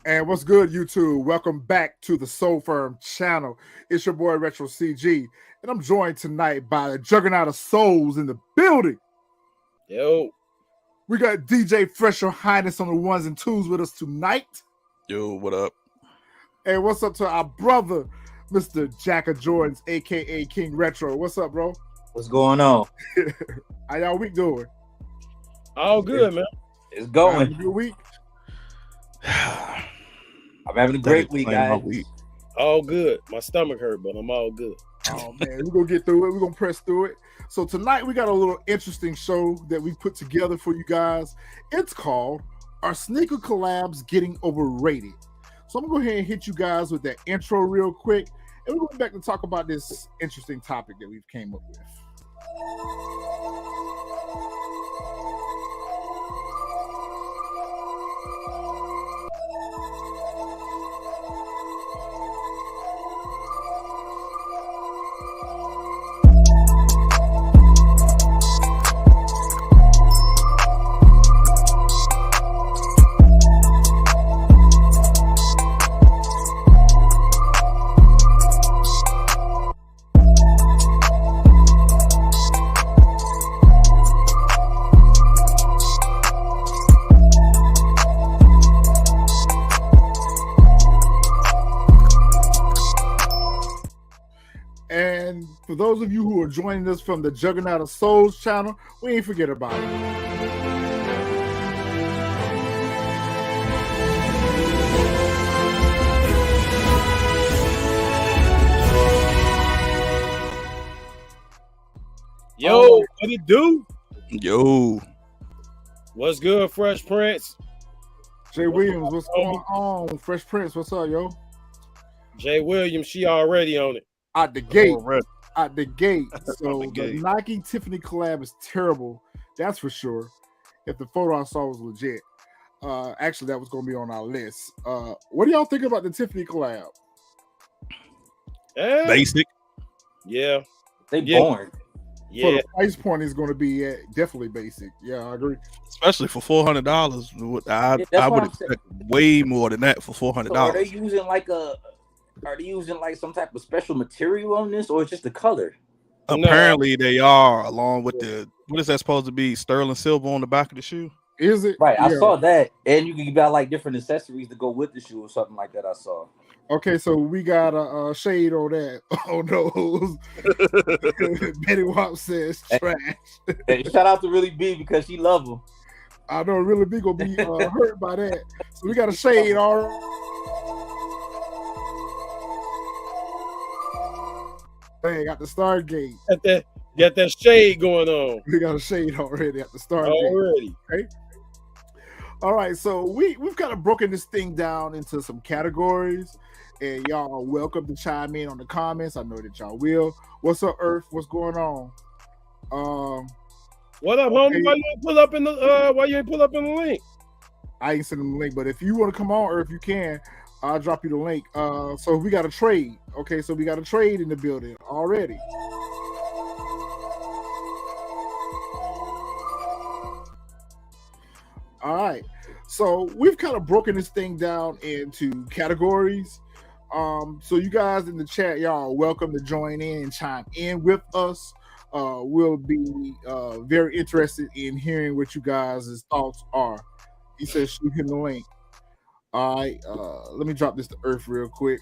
And what's good, YouTube? Welcome back to the Soul Firm channel. It's your boy Retro CG, and I'm joined tonight by the Juggernaut of Souls in the building. Yo, We got DJ Fresh Your Highness on the ones and twos with us tonight. Yo, what up? And what's up to our brother, Mr. Jack of Jordans, aka King Retro? What's up, bro? What's going on? How y'all week doing? all good, man. It's Having going. a good week. I'm having a great week, guys. All good. My stomach hurt, but I'm all good. Oh man, we're gonna get through it. We're gonna press through it. So tonight we got a little interesting show that we put together for you guys. It's called Are Sneaker Collabs Getting Overrated? So I'm gonna go ahead and hit you guys with that intro real quick, and we're going back to talk about this interesting topic that we've came up with. And for those of you who are joining us from the Juggernaut of Souls channel, we ain't forget about it. Yo, what it do? Yo, What's good, Fresh Prince? Jay Williams, what's going on? Fresh Prince, what's up, yo? Jay Williams, she already on it. Out the gate. already. Out the gate. So the the gate. Nike Tiffany collab is terrible. That's for sure. If the photo I saw was legit. Actually, that was going to be on our list. What do y'all think about the Tiffany collab? Basic. Yeah, They Yeah. born. For yeah. the price point is going to be definitely basic. Yeah, I agree. Especially for $400. I that's I what would I'm saying. expect way more than that for $400. So are they using like some type of special material on this, or it's just the color? Apparently they are, along with the what is that supposed to be? Sterling silver on the back of the shoe. Is it? Right, I Yeah. saw that, and you can buy like different accessories to go with the shoe or something like that. I saw. Okay, so we got a shade on that. Oh no. Betty Wap says trash. Hey, shout out to Really B because she love them. I know really big gonna be hurt by that. So we got a shade already. Hey, got the Stargate. Got that shade going on We got a shade already at the Stargate. already. All right, so we've kind of broken this thing down into some categories, and y'all are welcome to chime in on the comments. I know that y'all will. What's up, Earth? What's going on? What up, homie? Why you ain't pull up in the link? I ain't sending the link, but if you want to come on, Earth, you can. I'll drop you the link. So we got a trade. Okay, so we got a trade in the building already. All right. So we've kind of broken this thing down into categories. So you guys in the chat, y'all are welcome to join in and chime in with us. We'll be very interested in hearing what you guys' thoughts are. He says shoot him the link. All right, let me drop this to Earth real quick.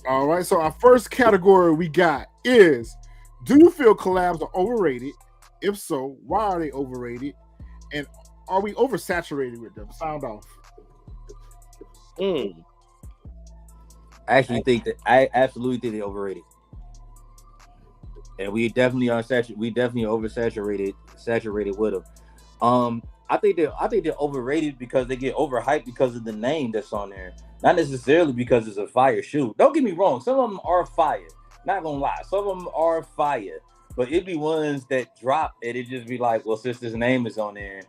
All right, so our first category we got is, do you feel collabs are overrated? If so, why are they overrated? And are we oversaturated with them? Sound off. Mm. I absolutely think they're overrated, and we definitely are saturated with them. I think they're overrated because they get overhyped because of the name that's on there, not necessarily because it's a fire shoe. Don't get me wrong, some of them are fire. Not gonna lie, some of them are fire, but it'd be ones that drop and it just be like, well, since this name is on there,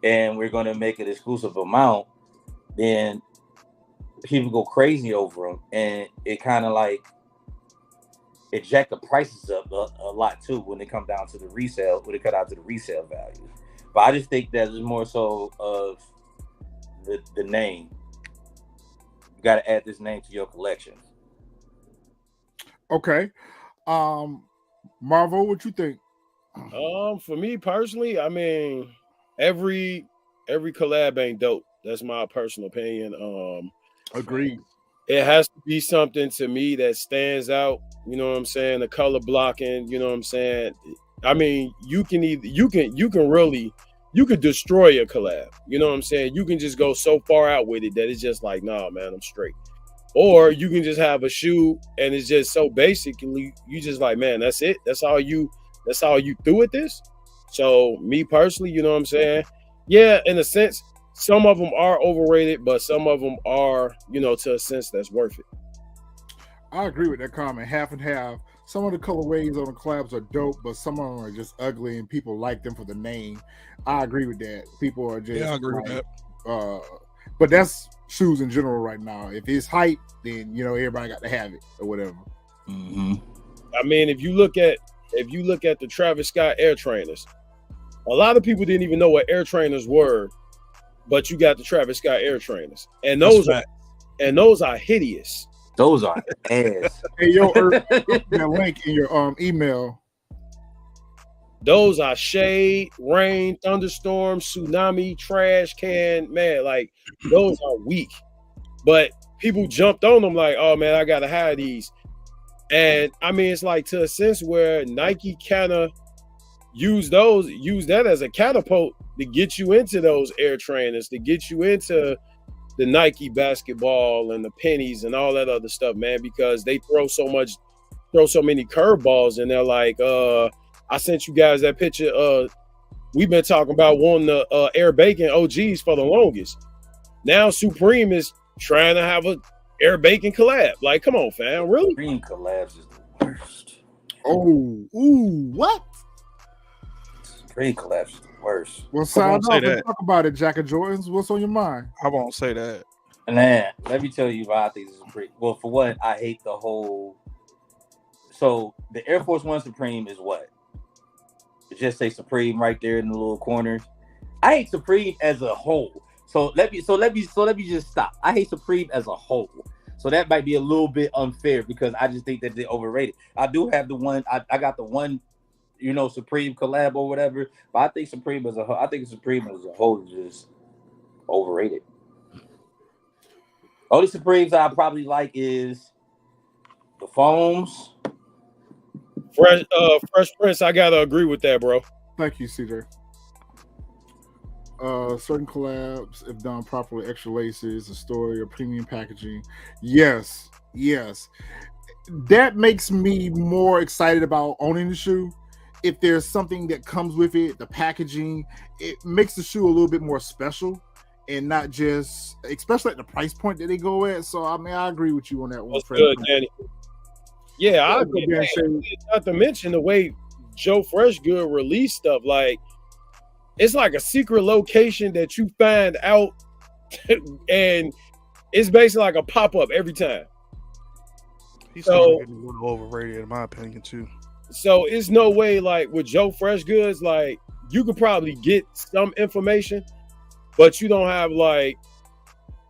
and we're gonna make an exclusive amount, then people go crazy over them, and it kind of like it jack the prices up a lot too when it come down to the resale, when it cut out to the resale value. But I just think that it's more so of the name. You got to add this name to your collection. Okay. Marvel, what you think? For me personally, I mean, every collab ain't dope. That's my personal opinion. Agreed. It has to be something to me that stands out. You know what I'm saying? The color blocking. You know what I'm saying? I mean, you can destroy a collab. You know what I'm saying? You can just go so far out with it that it's just like, nah, man, I'm straight. Or you can just have a shoe and it's just so basically you just like, man, that's it. That's all you do with this. So me personally, you know what I'm saying? Yeah, in a sense, some of them are overrated, but some of them are, you know, to a sense that's worth it. I agree with that comment. Half and half. Some of the colorways on the collabs are dope, but some of them are just ugly and people like them for the name. I agree with that. People are just I agree with that. But that's shoes in general right now. If it's hype, then you know everybody got to have it or whatever. Mm-hmm. I mean, if you look at the Travis Scott Air Trainers, a lot of people didn't even know what Air Trainers were, but you got the Travis Scott Air Trainers, and those are hideous. Those are ass. Hey, yo, that link in your email. Those are shade, rain, thunderstorm, tsunami, trash can, man. Like those are weak, but people jumped on them like, oh man, I gotta have these. And I mean, it's like to a sense where Nike kind of use that as a catapult to get you into those Air Trainers, to get you into the Nike basketball and the pennies and all that other stuff, man, because they throw so many curveballs and they're like, I sent you guys that picture. We've been talking about wanting the Air Bacon OGs for the longest. Now Supreme is trying to have a Air Bacon collab. Like, come on, fam, really? Supreme collabs is the worst. Oh, ooh, what? Supreme collabs is the worst. Well, sign off and talk about it, Jack and Jordans. What's on your mind? I won't say that. Man, let me tell you why I think this is Supreme. Well, for one, I hate the whole. So the Air Force One Supreme is what? It just say Supreme right there in the little corner. I hate Supreme as a whole. So let me just stop. I hate Supreme as a whole. So that might be a little bit unfair because I just think that they're overrated. I do have the one. I got the one, you know, Supreme collab or whatever. But I think Supreme as a whole is just overrated. Only Supremes I probably like is the foams. Fresh Prince, I gotta agree with that, bro. Thank you, CJ. Certain collabs, if done properly, extra laces, a story, or premium packaging. Yes. That makes me more excited about owning the shoe. If there's something that comes with it, the packaging, it makes the shoe a little bit more special and not just, especially at the price point that they go at. So, I mean, I agree with you on that one. What's good, Danny? Yeah, I agree. Not to mention the way Joe Freshgood released stuff, like it's like a secret location that you find out, and it's basically like a pop-up every time. He's so getting a little overrated, in my opinion, too. So it's no way, like with Joe Freshgoods, like you could probably get some information, but you don't have like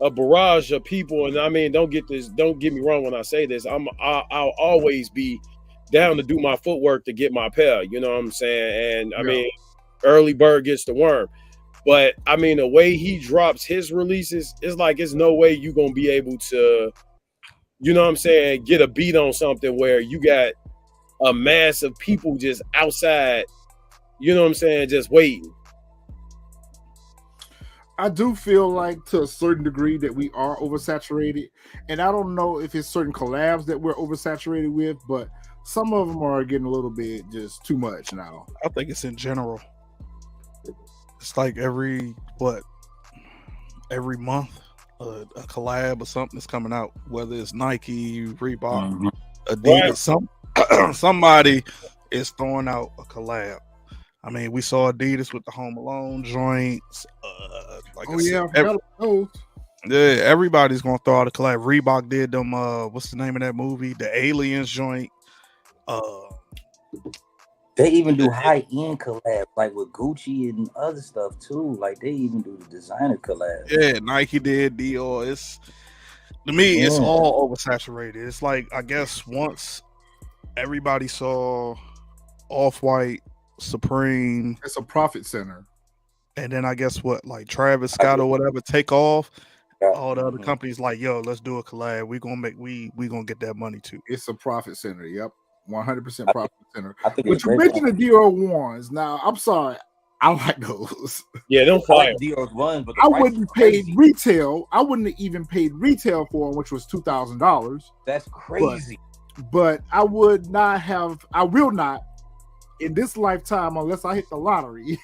a barrage of people. And I mean, don't get me wrong when I say this. I'll always be down to do my footwork to get my pair. You know what I'm saying? And I mean, early bird gets the worm. But I mean, the way he drops his releases, it's like it's no way you're gonna be able to, you know what I'm saying, get a beat on something where you got a mass of people just outside, you know what I'm saying, just waiting. I do feel like to a certain degree that we are oversaturated. And I don't know if it's certain collabs that we're oversaturated with, but some of them are getting a little bit just too much now. I think it's in general. It's like every month a collab or something is coming out, whether it's Nike, Reebok, Adidas, somebody is throwing out a collab. I mean, we saw Adidas with the Home Alone joints. Everybody's gonna throw out a collab. Reebok did them. What's the name of that movie? The Aliens joint. They even do high-end collabs, like with Gucci and other stuff too. Like they even do the designer collabs. Yeah, Nike did, Dior. It's to me, it's Yeah. all oversaturated. It's like I guess once everybody saw Off-White, Supreme, It's a profit center. and then I guess what, like Travis Scott or whatever, take off. Yeah. All the other companies like, yo, let's do a collab. We gonna get that money too. It's a profit center. Yep, 100% profit center. I think But it's you great. mentioned the Dior ones. Now, I'm sorry, I like those. Yeah, them I fire. like Dior's ones, but the I price wouldn't is pay crazy. retail. I wouldn't have even paid retail for them, which was $2,000. That's crazy. But I would not have. I will not in this lifetime unless I hit the lottery.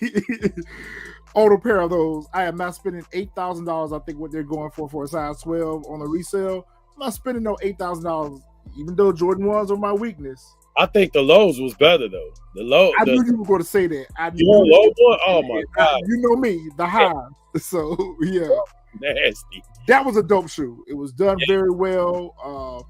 On a pair of those, I am not spending $8,000. I think what they're going for a size 12 on the resale. I'm not spending no $8,000, even though Jordan ones are my weakness. I think the lows was better though. The low, I the, knew you were going to say that. I you knew know, low you one. Oh my god, You know me, the high. So yeah, nasty. that was a dope shoe. It was done very well.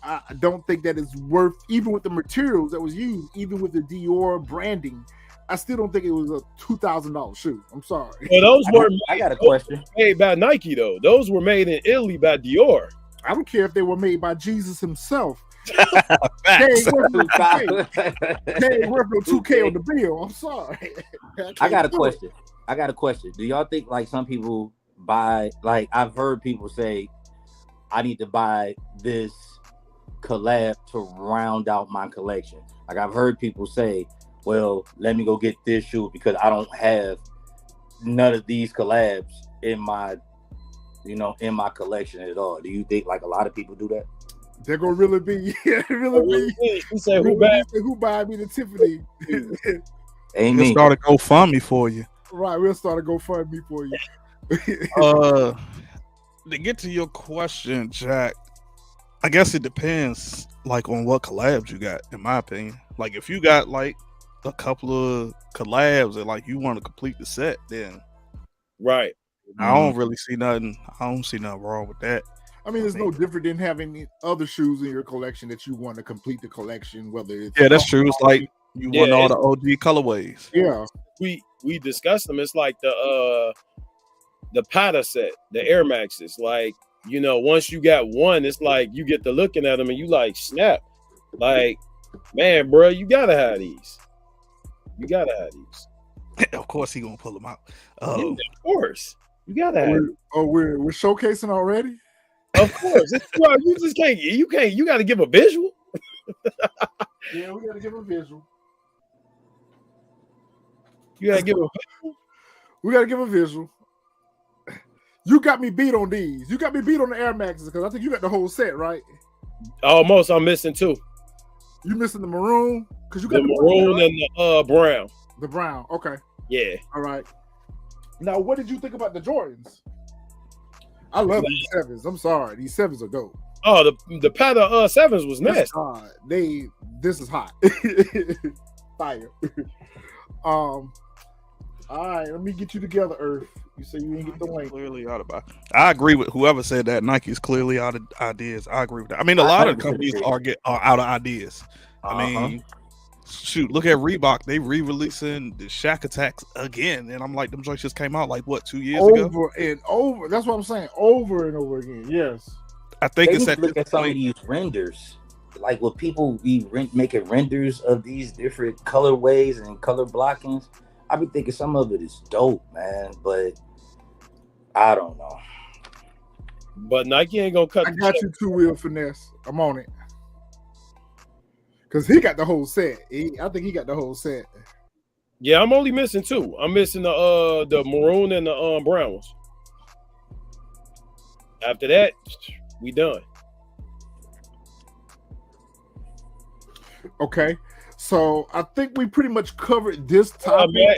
I don't think that is worth, even with the materials that was used, even with the Dior branding. I still don't think it was a $2,000 shoe. I'm sorry. Well, those were I got a question. made by Nike though. Those were made in Italy by Dior. I don't care if they were made by Jesus himself. They ain't worth no 2K. They ain't worth no 2K on the bill. I'm sorry. I got a can't do it. question. I got a question. Do y'all think like some people buy, like I've heard people say, I need to buy this collab to round out my collection. Like I've heard people say, well, let me go get this shoe because I don't have none of these collabs in my, in my collection at all. Do you think like a lot of people do that? They're gonna really be, really be. He said, Really "Who bad?" be, who buy me the Tiffany? Ain't We'll me. start a GoFundMe for you. Right, we'll start a GoFundMe for you. To get to your question, Jack, I guess it depends like on what collabs you got, in my opinion. Like if you got like a couple of collabs and like you want to complete the set, then Right. I don't really see nothing. I don't see nothing wrong with that. I mean, it's no different than having other shoes in your collection that you want to complete the collection, whether it's Yeah, that's true. It's like you want all the OG colorways. Yeah. We discussed them. It's like the Pata set, the Air Maxes. Like, once you got one, it's like you get to looking at them and you like snap. Like, man, bro, you gotta have these. You gotta have these. Of course, he gonna pull them out. Yeah, of course, you gotta have. We're showcasing already. Of course, you just can't. You can't. You got to give a visual. Yeah, we gotta give a visual. You gotta give a. We gotta give a visual. You got me beat on these. You got me beat on the Air Maxes because I think you got the whole set, right? Almost, I'm missing two. You missing the maroon because you got The maroon right? and the brown. The brown. Okay. Yeah. All right. Now, what did you think about the Jordans? I love these sevens. I'm sorry, these sevens are dope. Oh, the Pata sevens was nasty. This is hot. Fire. All right, let me get you together, Earth. You say you didn't get the link. Clearly out of. I agree with whoever said that. Nike's clearly out of ideas. I agree with that. I mean, a lot of companies are out of ideas. I mean, shoot, look at Reebok. They re-releasing the Shaq Attacks again, and I'm like, them joints just came out like what 2 years ago. Over and over. That's what I'm saying. Over and over again. Yes. I think it's need at to look this at some point. of these renders. Like what people be making renders of these different colorways and color blockings. I be thinking some of it is dope, man, but I don't know. But Nike ain't gonna cut. I got you 2-wheel finesse. I'm on it. Cause he got the whole set. I think he got the whole set. Yeah, I'm only missing two. I'm missing the maroon and the brown ones. After that, we done. Okay. So I think we pretty much covered this topic.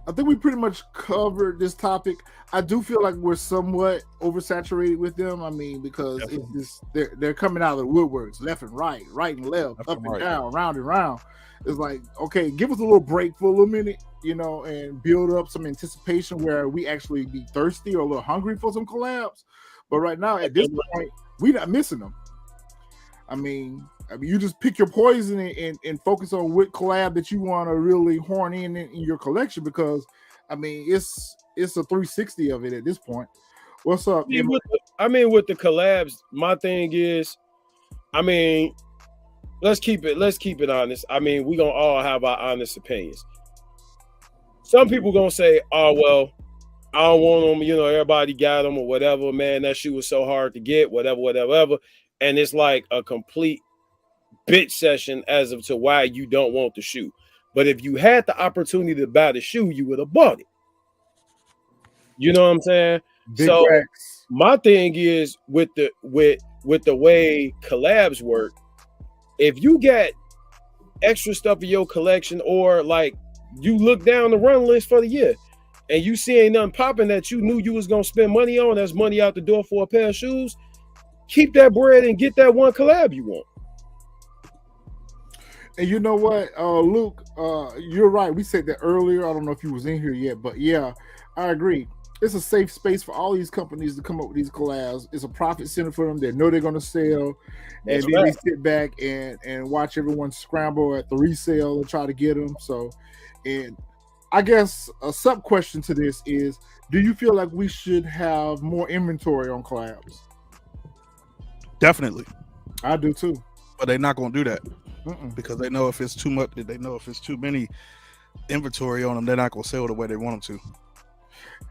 I think we pretty much covered this topic. I do feel like we're somewhat oversaturated with them. I mean, because it's just, they're coming out of the woodworks, left and right and left, up and down, round and round. It's like, okay, give us a little break for a little minute, and build up some anticipation where we actually be thirsty or a little hungry for some collabs. But right now, at this point, we're not missing them. I mean, I mean, you just pick your poison and focus on what collab that you want to really horn in your collection, because I mean it's a 360 of it at this point. What's up? With the collabs, my thing is, I mean, let's keep it honest. I mean, we gonna all have our honest opinions. Some people gonna say, "Oh well, I don't want them." You know, everybody got them or whatever. Man, that shoe was so hard to get. Whatever. And it's like a complete bitch session as of to why you don't want the shoe. But if you had the opportunity to buy the shoe, you would have bought it. You know what I'm saying? Big so racks. My thing is with the way collabs work, if you got extra stuff in your collection, or like you look down the run list for the year and you see ain't nothing popping that you knew you was gonna spend money on, that's money out the door for a pair of shoes, keep that bread and get that one collab you want. And you know what, Luke, you're right. We said that earlier. I don't know if you was in here yet, but yeah, I agree. It's a safe space for all these companies to come up with these collabs. It's a profit center for them. They know they're going to sell, and then they sit back and watch everyone scramble at the resale and try to get them. So, and I guess a sub question to this is, do you feel like we should have more inventory on collabs? Definitely. I do too. But they're not going to do that because they know if it's too much, they know if it's too many inventory on them, they're not going to sell the way they want them to.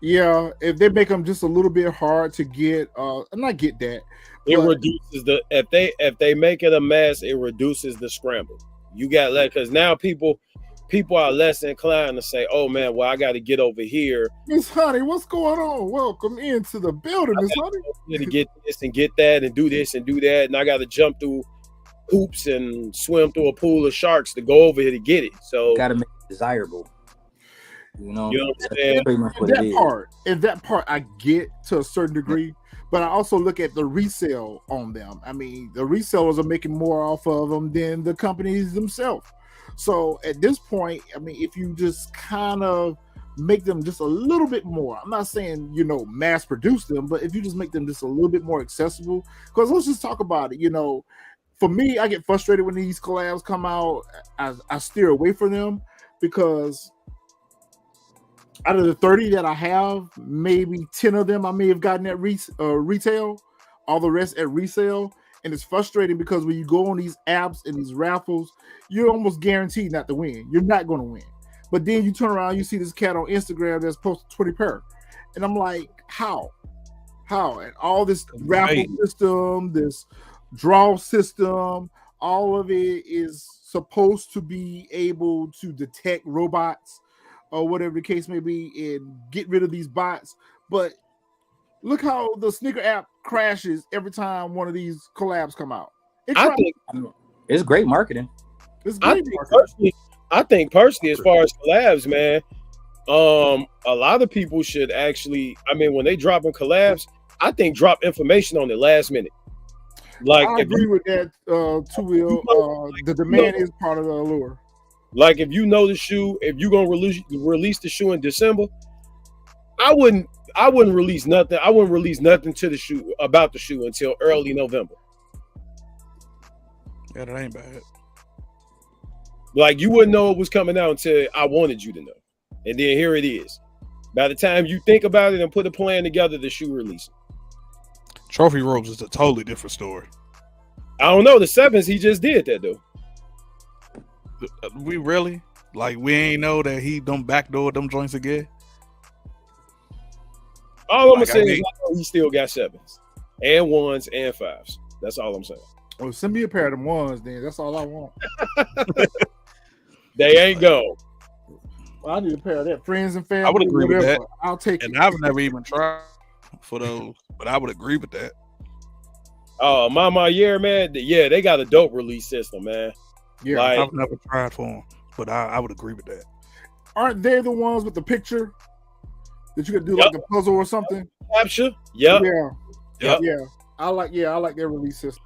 Yeah, if they make them just a little bit hard to get, and I get that. It reduces if they make it a mess, it reduces the scramble. You got because now people are less inclined to say, "Oh man, well I got to get over here." Miss Honey, what's going on? Welcome into the building, Miss Honey. To get this and get that and do this and do that, and I got to jump through hoops and swim through a pool of sharks to go over here to get it. So got to make it desirable. You know what I'm saying? That part I get to a certain degree, but I also look at the resale on them. I mean, the resellers are making more off of them than the companies themselves. So at this point, I mean, if you just kind of make them just a little bit more, I'm not saying, mass produce them, but if you just make them just a little bit more accessible, because let's just talk about it. For me, I get frustrated when these collabs come out. I steer away from them because out of the 30 that I have, maybe 10 of them I may have gotten at retail, all the rest at resale. And it's frustrating because when you go on these apps and these raffles, you're almost guaranteed not to win. You're not going to win. But then you turn around, you see this cat on Instagram that's posted 20 pair. And I'm like, how? And all this raffle system, this draw system, all of it is supposed to be able to detect robots or whatever the case may be and get rid of these bots. But look how the sneaker app crashes every time one of these collabs come out. I think it's great marketing. It's great marketing. I think personally, as far as collabs, man, a lot of people should actually, I mean, when they drop in collabs, I think drop information on the last minute. Like I agree with that too, Will. The demand is part of the allure. Like if you know the shoe, if you're gonna release the shoe in December, I wouldn't release nothing. I wouldn't release nothing to the shoe about the shoe until early November. Yeah, that ain't bad. Like you wouldn't know it was coming out until I wanted you to know. And then here it is. By the time you think about it and put a plan together, the shoe release. Trophy robes is a totally different story. I don't know. The 7s, he just did that though. We really? Like we ain't know that he done backdoor them joints again? All I'm gonna say is I know he still got 7s and 1s and 5s. That's all I'm saying. Well, send me a pair of them 1s then. That's all I want. They ain't go. Well, I need a pair of that. Friends and family. I would agree with that. I'll take it. And I've never even tried for those, but I would agree with that. Oh, Mama Year, man. Yeah, they got a dope release system, man. Yeah, like, I've never tried for them, but I would agree with that. Aren't they the ones with the picture that you could do like a puzzle or something? Capture. Yeah. I like their release system.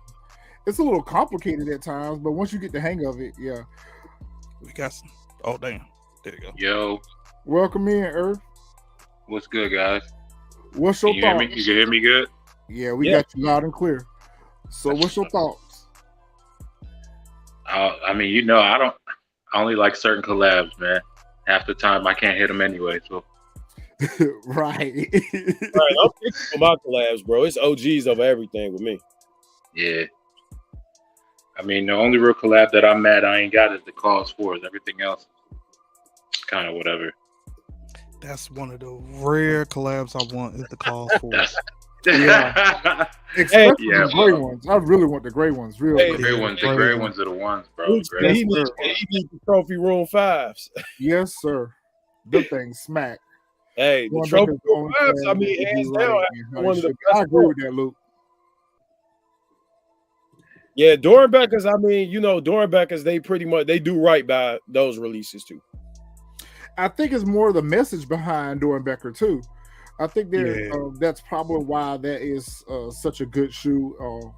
It's a little complicated at times, but once you get the hang of it, yeah. We got some. Oh damn. There you go. Yo. Welcome in, Earth. What's good, guys? What's your thoughts? You can hear me good? Yeah, we got you loud and clear. So what's your thoughts? I mean, I only like certain collabs, man. Half the time I can't hit them anyway. So Right. All right, I'm picking for my collabs, bro. It's OGs over everything with me. yeah. I mean, the only real collab that I'm mad I ain't got is the Cause Force. Everything else, kind of whatever. That's one of the rare collabs I want is the Call for. Yeah. Especially Yeah, the gray ones. I really want the gray ones. Really. Hey, The gray ones are the ones, bro. Luke said he Yes, needs the trophy room 5s. Yes, sir. The thing smack. Hey, the Going back trophy to the room 5s, I mean, own hands thing, down, and how one you of the should- best. I agree with that, Luke. Yeah, Dornbeckers, I mean, Dornbeckers, they do right by those releases too. I think it's more the message behind Doernbecher too. I think that's probably why that is such a good shoe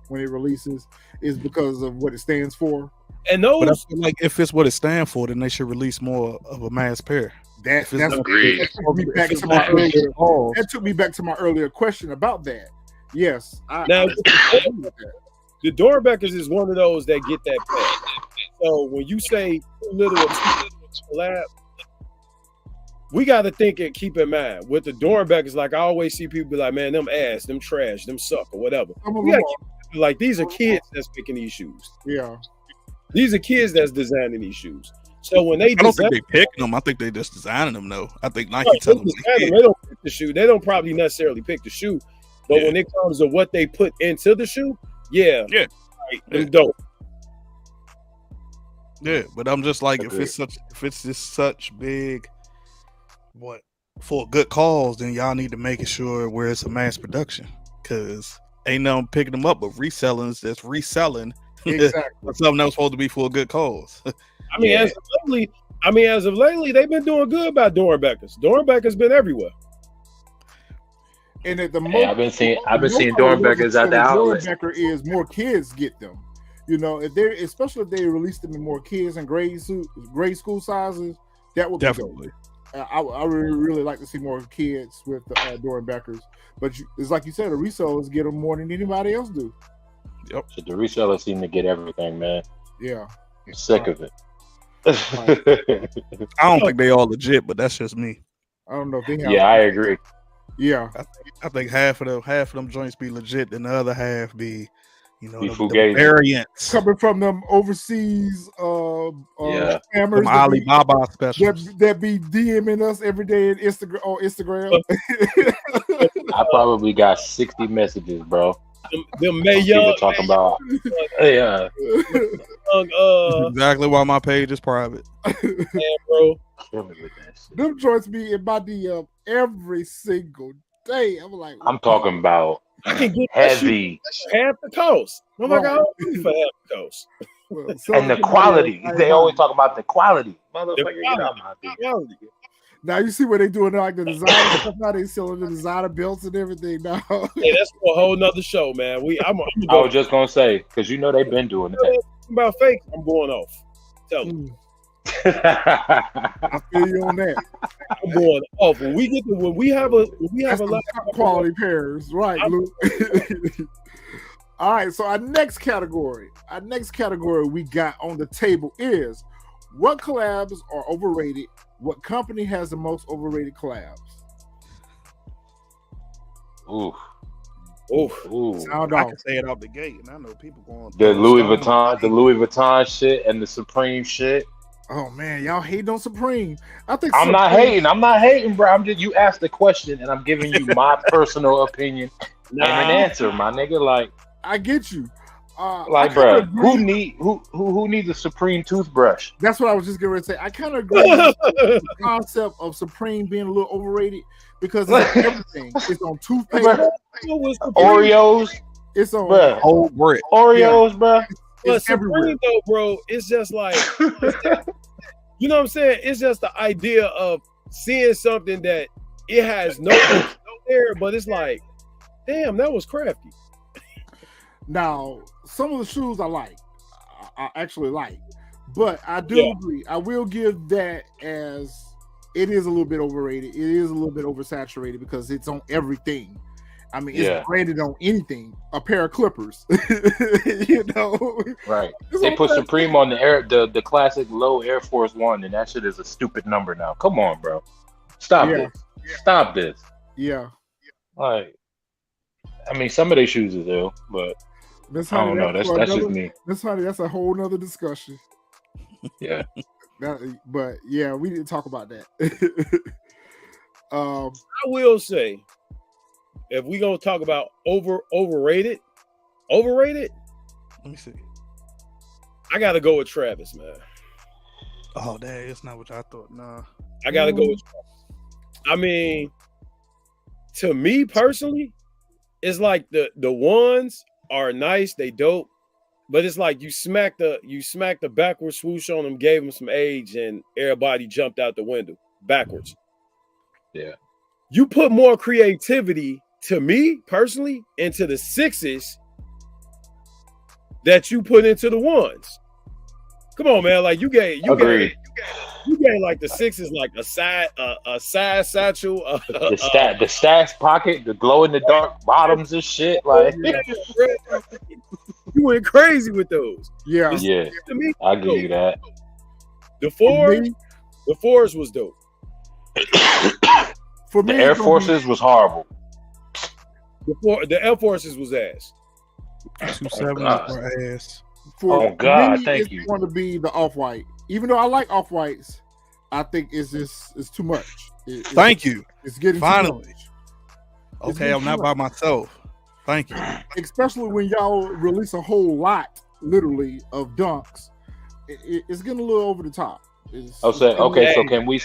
when it releases, is because of what it stands for. And But I those, feel like if it's what it stands for, then they should release more of a mass pair. That's Agreed. that took me back to my earlier. That took me back to my earlier question about that. Yes, Now, I agree with that. the Dornbeckers is one of those that get that pack. So when you say too little or too collab, we got to think and keep in mind with the Dornbeckers. Like I always see people be like, "Man, them ass, them trash, them suck, or whatever." We gotta keep, like these are kids that's making these shoes. Yeah, these are kids that's designing these shoes. So when they I don't think they picking them. I think they just designing them though. I think Nike right, tell them they don't pick the shoe. They don't probably necessarily pick the shoe, but when it comes to what they put into the shoe, like, them dope. Yeah, but I'm just like, if it's just such big, for a good cause, then y'all need to make sure where it's a mass production, because ain't no picking them up, but resellers that's reselling exactly something that was supposed to be for a good cause. I mean, as of lately, they've been doing good by Dornbeckers. Dornbeckers been everywhere. and at the I've been seeing Dornbeckers at the outlet. Dornbecker is more kids get them. Especially if they release them in more kids and grade school sizes, that would be Definitely. dope. I would really like to see more kids with the Dornbeckers, but it's like you said, the resellers get them more than anybody else do. Yep. So the resellers seem to get everything, man. Yeah, I'm sick of it. I don't think they all legit, but that's just me. I don't know if they have. Yeah, I agree. Yeah, I think half of them joints be legit, and the other half be, Fugazi. the variants. coming from them overseas spammers, Them Alibaba specials. that be DMing us every day on Instagram. I probably got 60 messages, bro. Them People talking about, yeah, Exactly why my page is private. bro. Them joints be in my DM every single day. I'm like, I'm talking about I can get that heavy shit half the cost. Oh my God, for half the coast. and the quality. They always talk about the quality. Motherfucker, get out my Quality. now you see what they doing like the designer stuff. Now they selling the designer belts and everything now. Hey, that's for a whole nother show, man. I'm I was just gonna say, because they've been doing that. about fake. I'm going off. Tell me. I feel you on that. I'm going off. When we have a That's lot top quality pairs, right, Luke? All right, so our next category we got on the table is what collabs are overrated? What company has the most overrated collabs? Ooh. Sound I off. can say it out the gate, and I know people going The Louis Vuitton shit and the Supreme shit. Oh man, y'all hating on Supreme. I think I'm not hating, bro. You asked the question, and I'm giving you my personal opinion and an answer, my nigga. Like, I get you. Bro, who needs a Supreme toothbrush? That's what I was just going to say. I kind of agree with the concept of Supreme being a little overrated because it's on everything. It's on toothpaste, Oreos. It's on whole brick. Oreos, bro. But Supreme though, bro, it's just like you know what I'm saying? It's just the idea of seeing something that it has no there, but it's like, damn, that was crafty. Now, some of the shoes I actually like, but I do agree. I will give that as it is a little bit overrated. It is a little bit oversaturated because it's on everything. I mean, it's branded on anything. A pair of Clippers, Right. They put Supreme on the classic low Air Force One, and that shit is a stupid number now. Come on, bro. Stop this. Stop this. Yeah. Like, I mean, some of their shoes is ill, but I don't know. That's just me. Miss Honey, that's a whole nother discussion. Yeah. But yeah, we didn't talk about that. I will say, if we gonna talk about overrated, let me see. I gotta go with Travis, man. Oh, that is not what I thought. Nah, I gotta go with Travis. I mean, to me personally, it's like the ones are nice, they dope, but it's like you smacked the backward swoosh on them, gave them some age, and everybody jumped out the window backwards. Yeah. You put more creativity, to me personally, into the sixes that you put into the ones. Come on, man. Like you gave like the sixes like a side satchel, the stash pocket, the glow in the dark bottoms and shit. Like you went crazy with those. Yeah. To me, I give you that. The fours was dope. For me, the Air Forces was horrible. The Air Forces was ass. 270 were ass. For God, me, thank you. It's going to be the Off-White. Even though I like Off-Whites, I think it's too much. Thank you. It's getting finally. Too much. Okay, I'm not by myself. Thank you. Especially when y'all release a whole lot, literally, of dunks. It's getting a little over the top. So can we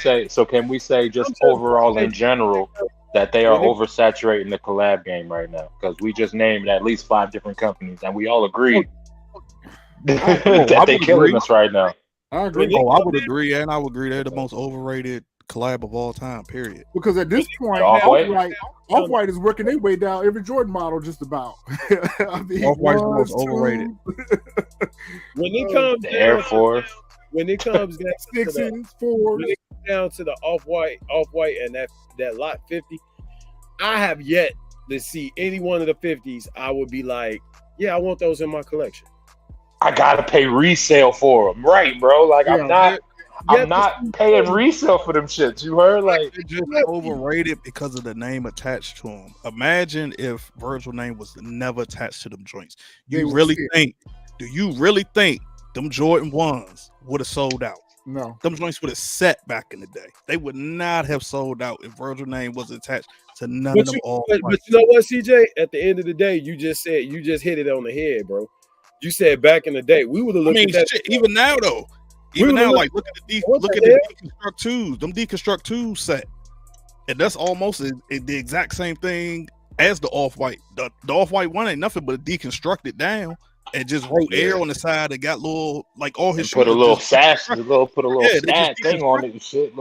say just overall in general that they are oversaturating the collab game right now? Because we just named at least 5 different companies and we all agreed that they're killing us right now. I agree. I would agree, and I would agree they're the most overrated collab of all time, period. Because at this point, Off-White is working their way down every Jordan model just about. I mean, Off-White's the most overrated. When it comes the Air Force. When it comes down to the off-white and that lot 50, I have yet to see any one of the 50s I would be like, yeah, I want those in my collection. I gotta pay resale for them, right, bro? Like I'm not paying resale for them shits. You heard? Like they're just overrated because of the name attached to them. Imagine if Virgil name was never attached to them joints. Do you really think them Jordan 1s would have sold out? No. Them joints would have set back in the day. They would not have sold out if Virgil name was attached to none of them all. But you know what, CJ? At the end of the day, you just hit it on the head, bro. You said back in the day, we would have looked at that. Shit, even now though. Even now, like look at the Deconstruct 2s. Them Deconstruct 2 set. And that's almost the exact same thing as the Off-White. The Off-White one ain't nothing but a deconstructed down. And just wrote air on the side and got little like all his put a little sash, put a little stat thing on it and shit.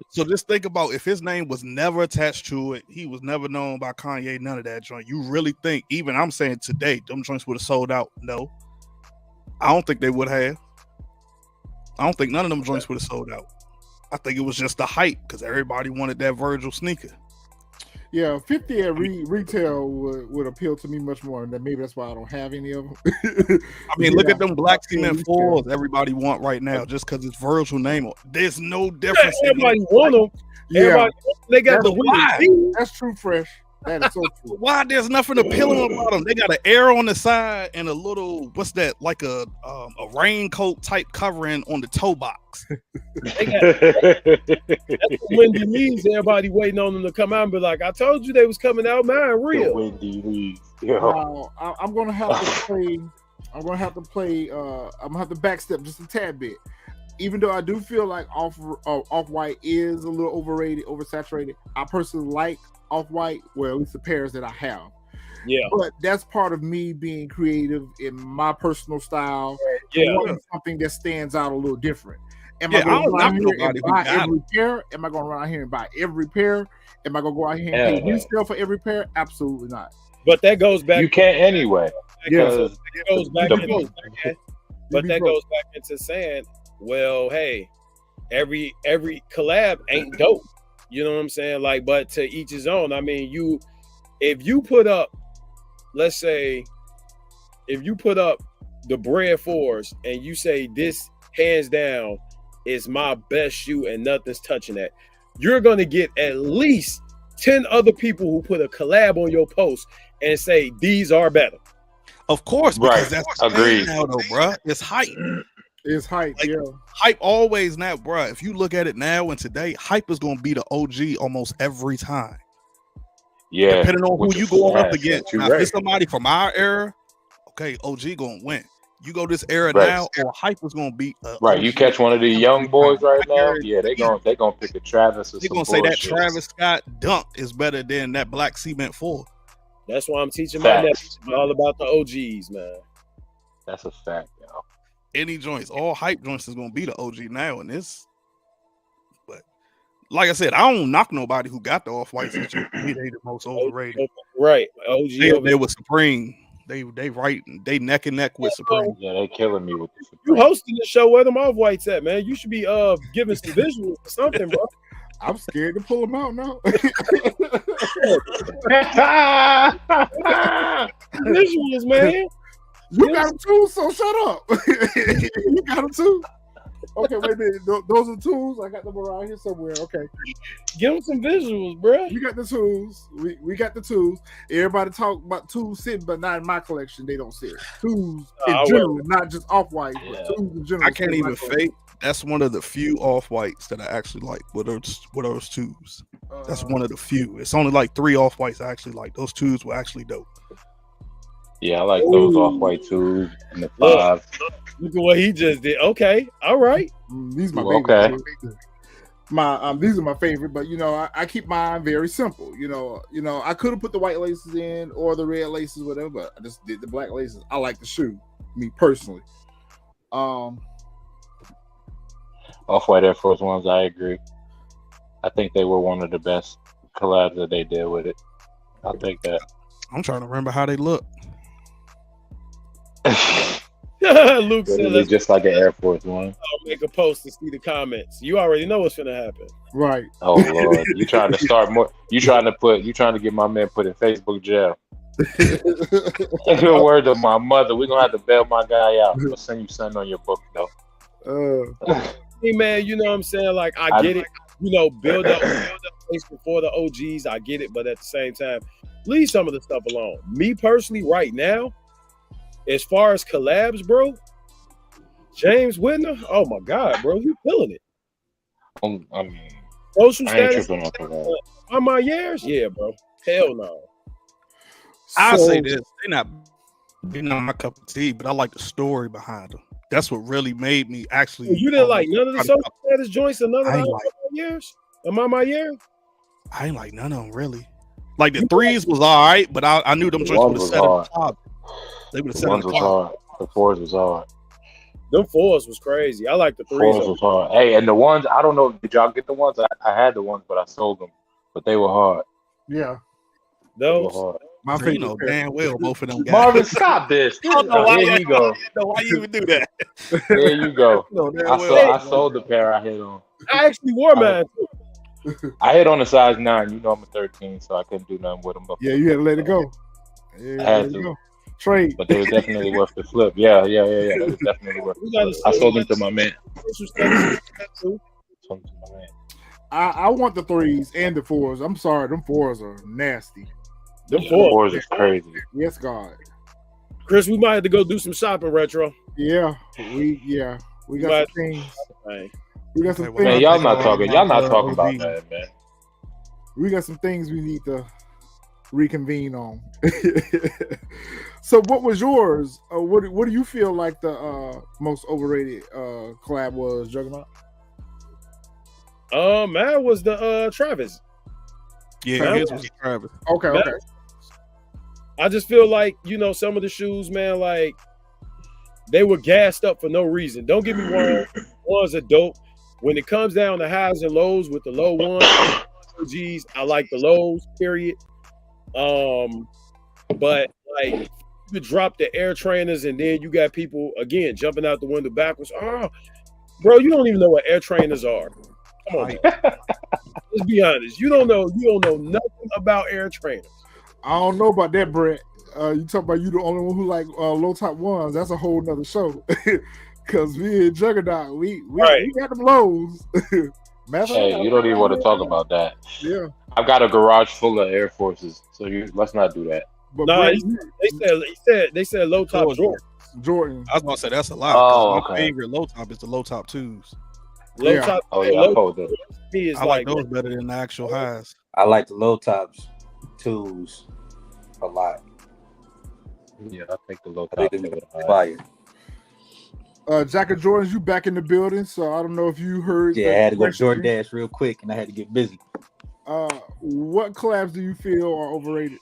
So just think about if his name was never attached to it, he was never known by Kanye, none of that joint. You really think, even I'm saying today, them joints would have sold out? No. I don't think they would have. I don't think none of them joints would have sold out. I think it was just the hype because everybody wanted that Virgil sneaker. Yeah, 50 at retail would appeal to me much more. And maybe that's why I don't have any of them. I mean, look at them black cement 4s everybody want right now just because it's Virgil name on. There's no difference. Everybody want them. Yeah, they got the why. That's true, Fresh. That is so true. Why there's nothing appealing about them? They got an air on the side and a little, what's that? Like a raincoat type covering on the toe box. That's Wendy Lee's. Everybody waiting on them to come out and be like, I told you they was coming out, man, real. Wendy Lee's. Now, I'm gonna have to play. I'm gonna have to backstep just a tad bit. Even though I do feel like Off-White is a little overrated, oversaturated. I personally like Off-White, well, at least the pairs that I have. Yeah. But that's part of me being creative in my personal style. Yeah. Something that stands out a little different. Am I going to run out here and buy every pair? Am I going to run out here and buy every pair? Am I going to go out here and pay resale for every pair? Absolutely not. But that goes back. You can't anyway. That goes back into saying, well, hey, every collab ain't dope. You know what I'm saying? Like, but to each his own. I mean, you if you put up, let's say, if you put up the Bread 4s and you say this hands down is my best shoe and nothing's touching that, you're gonna get at least 10 other people who put a collab on your post and say these are better. Of course, because Right. that's Agreed. now though, bruh. It's hype. It's hype, Like, yeah. Hype always now, bruh. If you look at it now and today, hype is gonna be the OG almost every time. Yeah. Depending on which who you is going up sad, against. but you're Now, if right. it's somebody from our era, okay, OG gonna win. You go this era Right. now, or hype is gonna be Right. You OG catch one of these every young boys time. right I now. Yeah, they guarantee gonna pick a Travis or They're some gonna say that bullshit. Travis Scott dunk is better than that Black Cement 4. That's why I'm teaching my Facts. nephews all about the OGs, man. That's a fact, yo. Any joints, all hype joints is gonna be the OG now, and this. But like I said, I don't knock nobody who got the off whites. They the most overrated. Right. OG They up over there with Supreme. They right. They neck and neck with Supreme. Yeah, they killing me with this. you hosting the show. Where them off whites at, man? You should be giving some visuals or something, bro. I'm scared to pull them out now. Visuals, man. You got them too, so shut up. You got them too. Okay, wait a minute. Those are tools. I got them around here somewhere. Okay, Give them some visuals, bro. we got the tools. We got the tools. Everybody talk about tools sitting, but not in my collection. They don't sit. Tools in Oh, general, not just off white, Yeah. but tools in general. I can't sit in my even collection. fake. That's one of the few off whites that I actually like. With those twos. That's one of the few. It's only like 3 off whites I actually like. Those twos were actually dope. Yeah, I like those Ooh. off-white twos and the Look. 5. Look at what he just did. Okay, all right. These are my Ooh, favorite. okay. These are my favorite, but I keep mine very simple. I could have put the white laces in or the red laces, whatever, but I just did the black laces. I like the shoe, me personally. Off-white Air Force Ones, I agree. I think they were one of the best collabs that they did with it. I think that. I'm trying to remember how they look. Luke said, Literally "Let's just like an Air Force One. make a post to see the comments." You already know what's gonna happen. Right. Oh Lord, you trying to start more? You trying to get my man put in Facebook jail? Word of my mother, we're gonna have to bail my guy out. I'll send you something on your book though. Hey man, you know what I'm saying? Like I get it. Build up place before the OGs. I get it, but at the same time, leave some of the stuff alone. Me personally, right now, as far as collabs, bro, James Whitner, oh my God, bro, you killing it. I mean, Social I ain't status tripping off of that. on my years, yeah, bro. Hell no. I So- say this: they're not my cup of tea, but I like the story behind them. That's what really made me actually. You didn't like none of the I social status joints or none of I the ain't other like- years? Am I my year? I ain't like none of them really. Like the 3s was all right, but I knew them The joints ones would have was set in the hard. top. They would have The set in ones the was top. hard. The 4s was hard. Them 4s was crazy. I like the 3s. 4s was hard. Hey, and the ones, I don't know, did y'all get the ones? I had the ones, but I sold them. But they were hard. Yeah. They were Those. hard. My You favorite know pair. damn well both of them guys. Marvin, stop this. don't know why Here you go. Why you even do that? There you go. You know damn I well. sold the pair I hit on. I actually wore mine. I hit on a size 9. You know I'm a 13, so I couldn't do nothing with them. Yeah, you had to let it go. Yeah, I had let it to. go. Trade. But they were definitely worth the flip. Yeah. That was definitely worth We the gotta flip. I sold them to my man. social status too. Sold them to my man. I want the 3s and the 4s. I'm sorry, them 4s are nasty. Them The 4s. 4s is crazy. Yes, God. Chris, we might have to go do some shopping retro. Yeah, we got But- some things. Hey. We got some Okay, well, Man, things. y'all not talking about OG. that, man. We got some things we need to reconvene on. So, what was yours? What do you feel like the most overrated collab was, Juggernaut? Man was the Travis. Yeah, his was Travis. Okay, Man. okay. I just feel like, some of the shoes, man, like they were gassed up for no reason. Don't get me wrong, ones are dope. When it comes down to highs and lows with the low ones, G's, I like the lows, period. But like you drop the air trainers and then you got people again jumping out the window backwards. Oh, bro, you don't even know what air trainers are. Come on, man. Let's be honest. You don't know nothing about air trainers. I don't know about that, Brett. You talk about you the only one who like low top ones. That's a whole nother show. Cause me and Juggernaut, we got them lows. Hey, you don't even want to talk about that. Yeah. I've got a garage full of Air Forces, so let's not do that. But No, Brett, they said low top Jordan. I was gonna say that's a lot. Oh, My okay. favorite low top is the low top twos. Low Yeah. top. Oh yeah, low I called it. is I like those better than the actual highs. I like the low tops twos a lot. Yeah, I think the low I top think over they're the high. fire. Jack and Jordans, you back in the building, so I don't know if you heard. Yeah, I had to go DoorDash real quick, and I had to get busy. What collabs do you feel are overrated?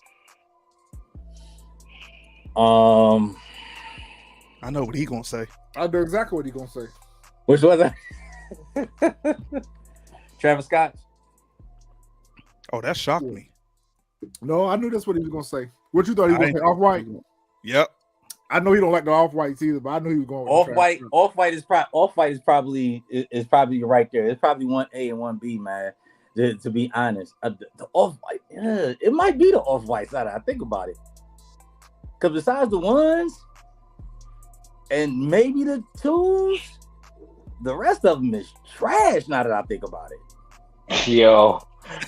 I know what he gonna say. I know exactly what he's gonna say. Which was that? Travis Scott. Oh, that shocked me. No, I knew that's what he was gonna say. What you thought he was gonna say? Off white. Yep. I know he don't like the off whites either, but I knew he was going with Off white is probably right there. It's probably 1A and 1B, man. To be honest, the off white, it might be the off whites. Now that I think about it, because besides the ones and maybe the twos, the rest of them is trash. Now that I think about it, Yo,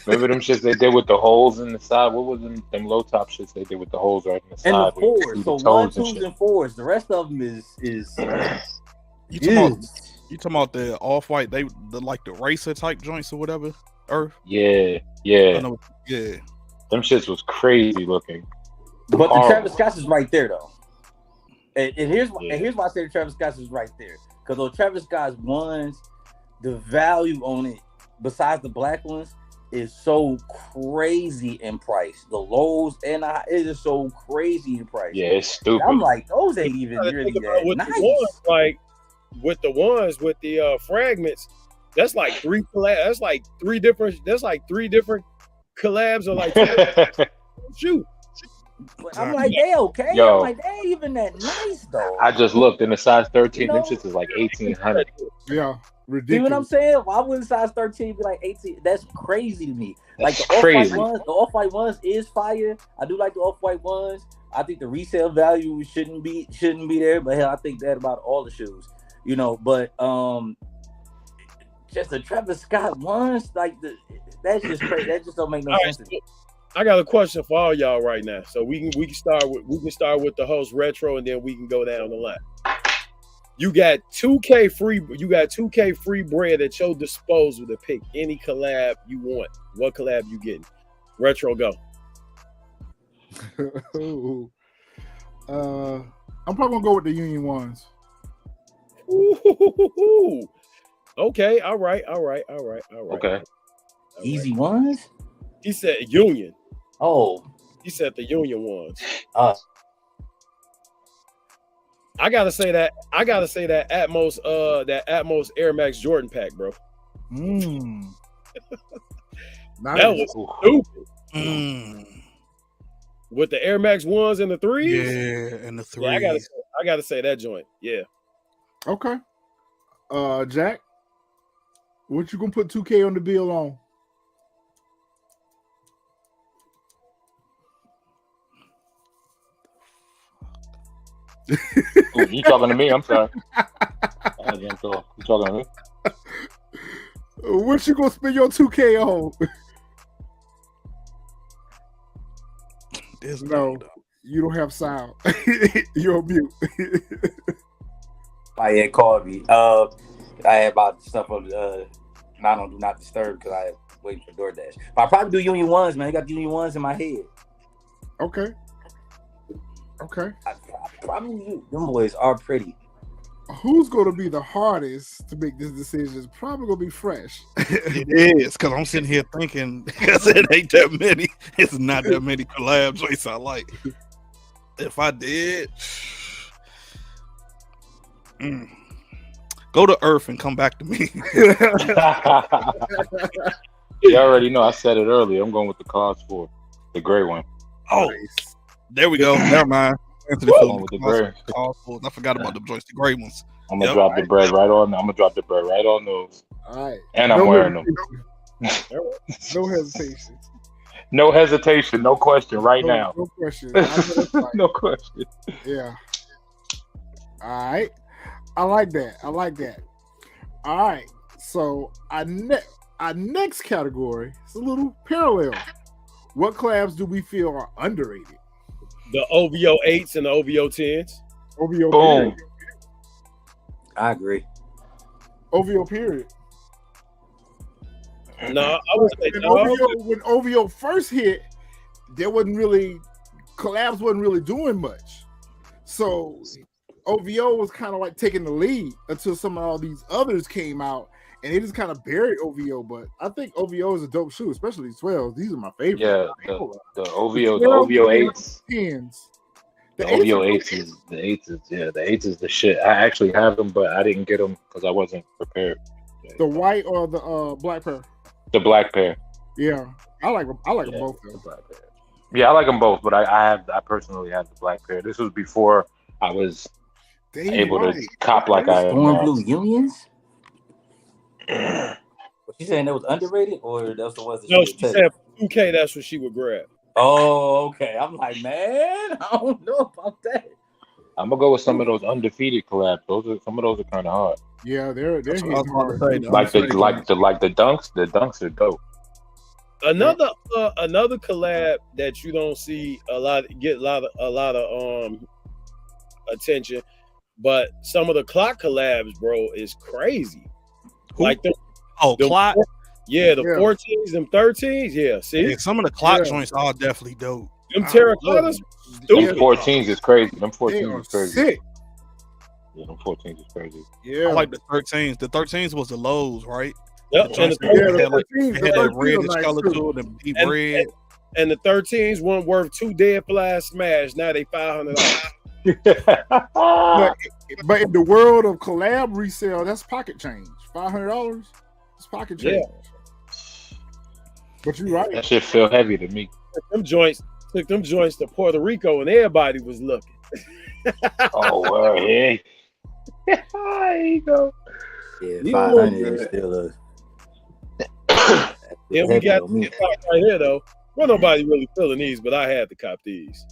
remember them shits they did with the holes in the side? What was them low top shits they did with the holes right in the and side? the fours. So 1, 2s, and 4s. The rest of them is You talking about the off white? They like the racer type joints or whatever. Earth. Yeah. I know, yeah. Them shits was crazy looking. But Horrible. the Travis Scott is right there though. And here's why I say the Travis Scott is right there. Because those Travis Scott's ones, the value on it, besides the black ones, is so crazy in price. The lows and it is so crazy in price. Yeah, it's stupid. I'm like, those ain't even really that with nice. the ones, like with the ones with the fragments, that's like three collabs. That's like three different collabs or like shoot. But I'm like, they okay. Yo. I'm like, they ain't even that nice though. I just looked in the size 13. Them shits is like 1,800. Yeah, ridiculous. See what I'm saying? Why wouldn't size 13 be like 18? That's crazy to me. Like That's the crazy. off-white ones is fire. I do like the off-white ones. I think the resale value shouldn't be there, but hell, I think that about all the shoes. You know, but just the Travis Scott ones, like that's just crazy. That just don't make no sense to me. I got a question for all y'all right now. So we can start with the host retro, and then we can go down the line. You got 2K free bread at your disposal to pick any collab you want. What collab you getting? Retro, go. I'm probably gonna go with the Union ones. Ooh. Okay, all right. Okay. Easy ones? He said Union. Oh. He said the Union ones. I gotta say that Atmos Air Max Jordan pack, bro. Nice. That was stupid. With the Air Max 1s and the 3s? Yeah, and the 3s. Yeah, I gotta say that joint. Yeah. Okay. Jack, what you gonna put 2K on the bill on? Ooh, you talking to me? I'm sorry. You talking to me? What you gonna spend your 2K on? No, you don't have sound. You're on mute. I had called me. I had about stuff on not on Do Not Disturb because I waiting for DoorDash. But I probably do Union ones, man. I got the Union ones in my head. Okay. I probably do. Them boys are pretty. Who's gonna be the hardest to make this decision? It's probably gonna be Fresh. It is, because I'm sitting here thinking, because it ain't that many. It's not that many collab joints I like. If I did, go to Earth and come back to me. You already know. I said it earlier. I'm going with the Collabs 4, the gray one. Oh, Nice. there we go. Never mind. Anthony Going with the gray. I forgot about the joints, the gray ones. I'm gonna drop the bread right on. I'm gonna drop the bread right on those. All right. And I'm wearing them. No hesitation. No hesitation, no question. Right now, No question. I know that's right. no question. Yeah. All right. I like that. All right. So our next category is a little parallel. What collabs do we feel are underrated? The OVO 8s and the OVO 10s. OVO Boom. period. I agree. OVO period. No, I would say When OVO first hit, collabs wasn't really doing much. So OVO was kind of like taking the lead until some of all these others came out, and they just kind of buried OVO. But I think OVO is a dope shoe, especially these 12s. These are my favorite. Yeah, the OVO 8s. 10s. The OVO 8s is the 8s is the shit. I actually have them, but I didn't get them because I wasn't prepared. The white or the black pair? The black pair. Yeah, I like them both. The black pair. Yeah, I like them both, but I personally have the black pair. This was before I was able to cop like I am Storm now. Blue Unions. Was she saying that was underrated, or that's the ones that no, she she said 2K. That's what she would grab. Oh, okay. I'm like, man, I don't know about that. I'm gonna go with some of those undefeated collabs. Some of those are kind of hard. Yeah, they're That's what I was about to say. Like the dunks. The dunks are dope. Another collab that you don't see a lot of attention, but some of the clock collabs, bro, is crazy. Who? Like the clock. Yeah, the 14s, them 13s. Yeah, see, Yeah, some of the clock joints are definitely dope. them terracottas. Them 14s is crazy. Them 14s is crazy. Sick. Yeah, them 14s is crazy. Yeah, I like the 13s. The 13s was the lows, right? Yep, The and joints the, had that reddish color to it, and deep red. and the 13s weren't worth 2 dead flies smash. Now they $500. but in the world of collab resale, that's pocket change. $500. It's pocket change. Yeah. But you're right. That shit feel heavy to me. Took them joints to Puerto Rico, and everybody was looking. Oh well, yeah. There you go. Yeah, 500 is still a. Yeah, we got these right here though. Well, nobody really feeling these, but I had to cop these.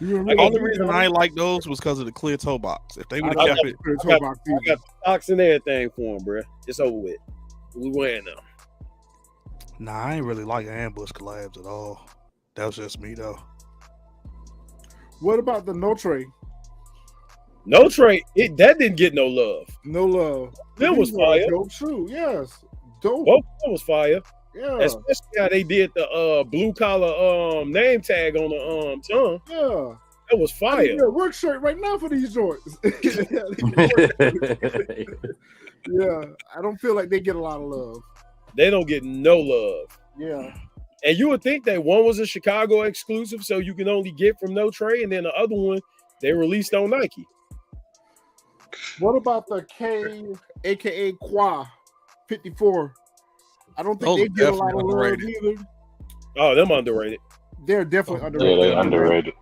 The only reason I ain't like those was because of the clear toe box. If they would have kept it, I got the socks and everything for them, bro. It's over with. We wearing them. nah, I ain't really like ambush collabs at all. That was just me though. What about the No Tray? No trade. That didn't get no love. No love. That was fire. Dope shoe. Yes. Dope. Both of them was fire. Yeah. Especially how they did the blue collar name tag on the tongue. Yeah. That was I fire. need a work shirt right now for these joints. Yeah. I don't feel like they get a lot of love. They don't get no love. Yeah. And you would think that one was a Chicago exclusive, so you can only get from No Trade, and then the other one they released on Nike. What about the K, aka Qua 54? I don't think Those they are get a lot of definitely love underrated. either. Oh, them underrated. They're definitely Yeah, underrated. they underrated.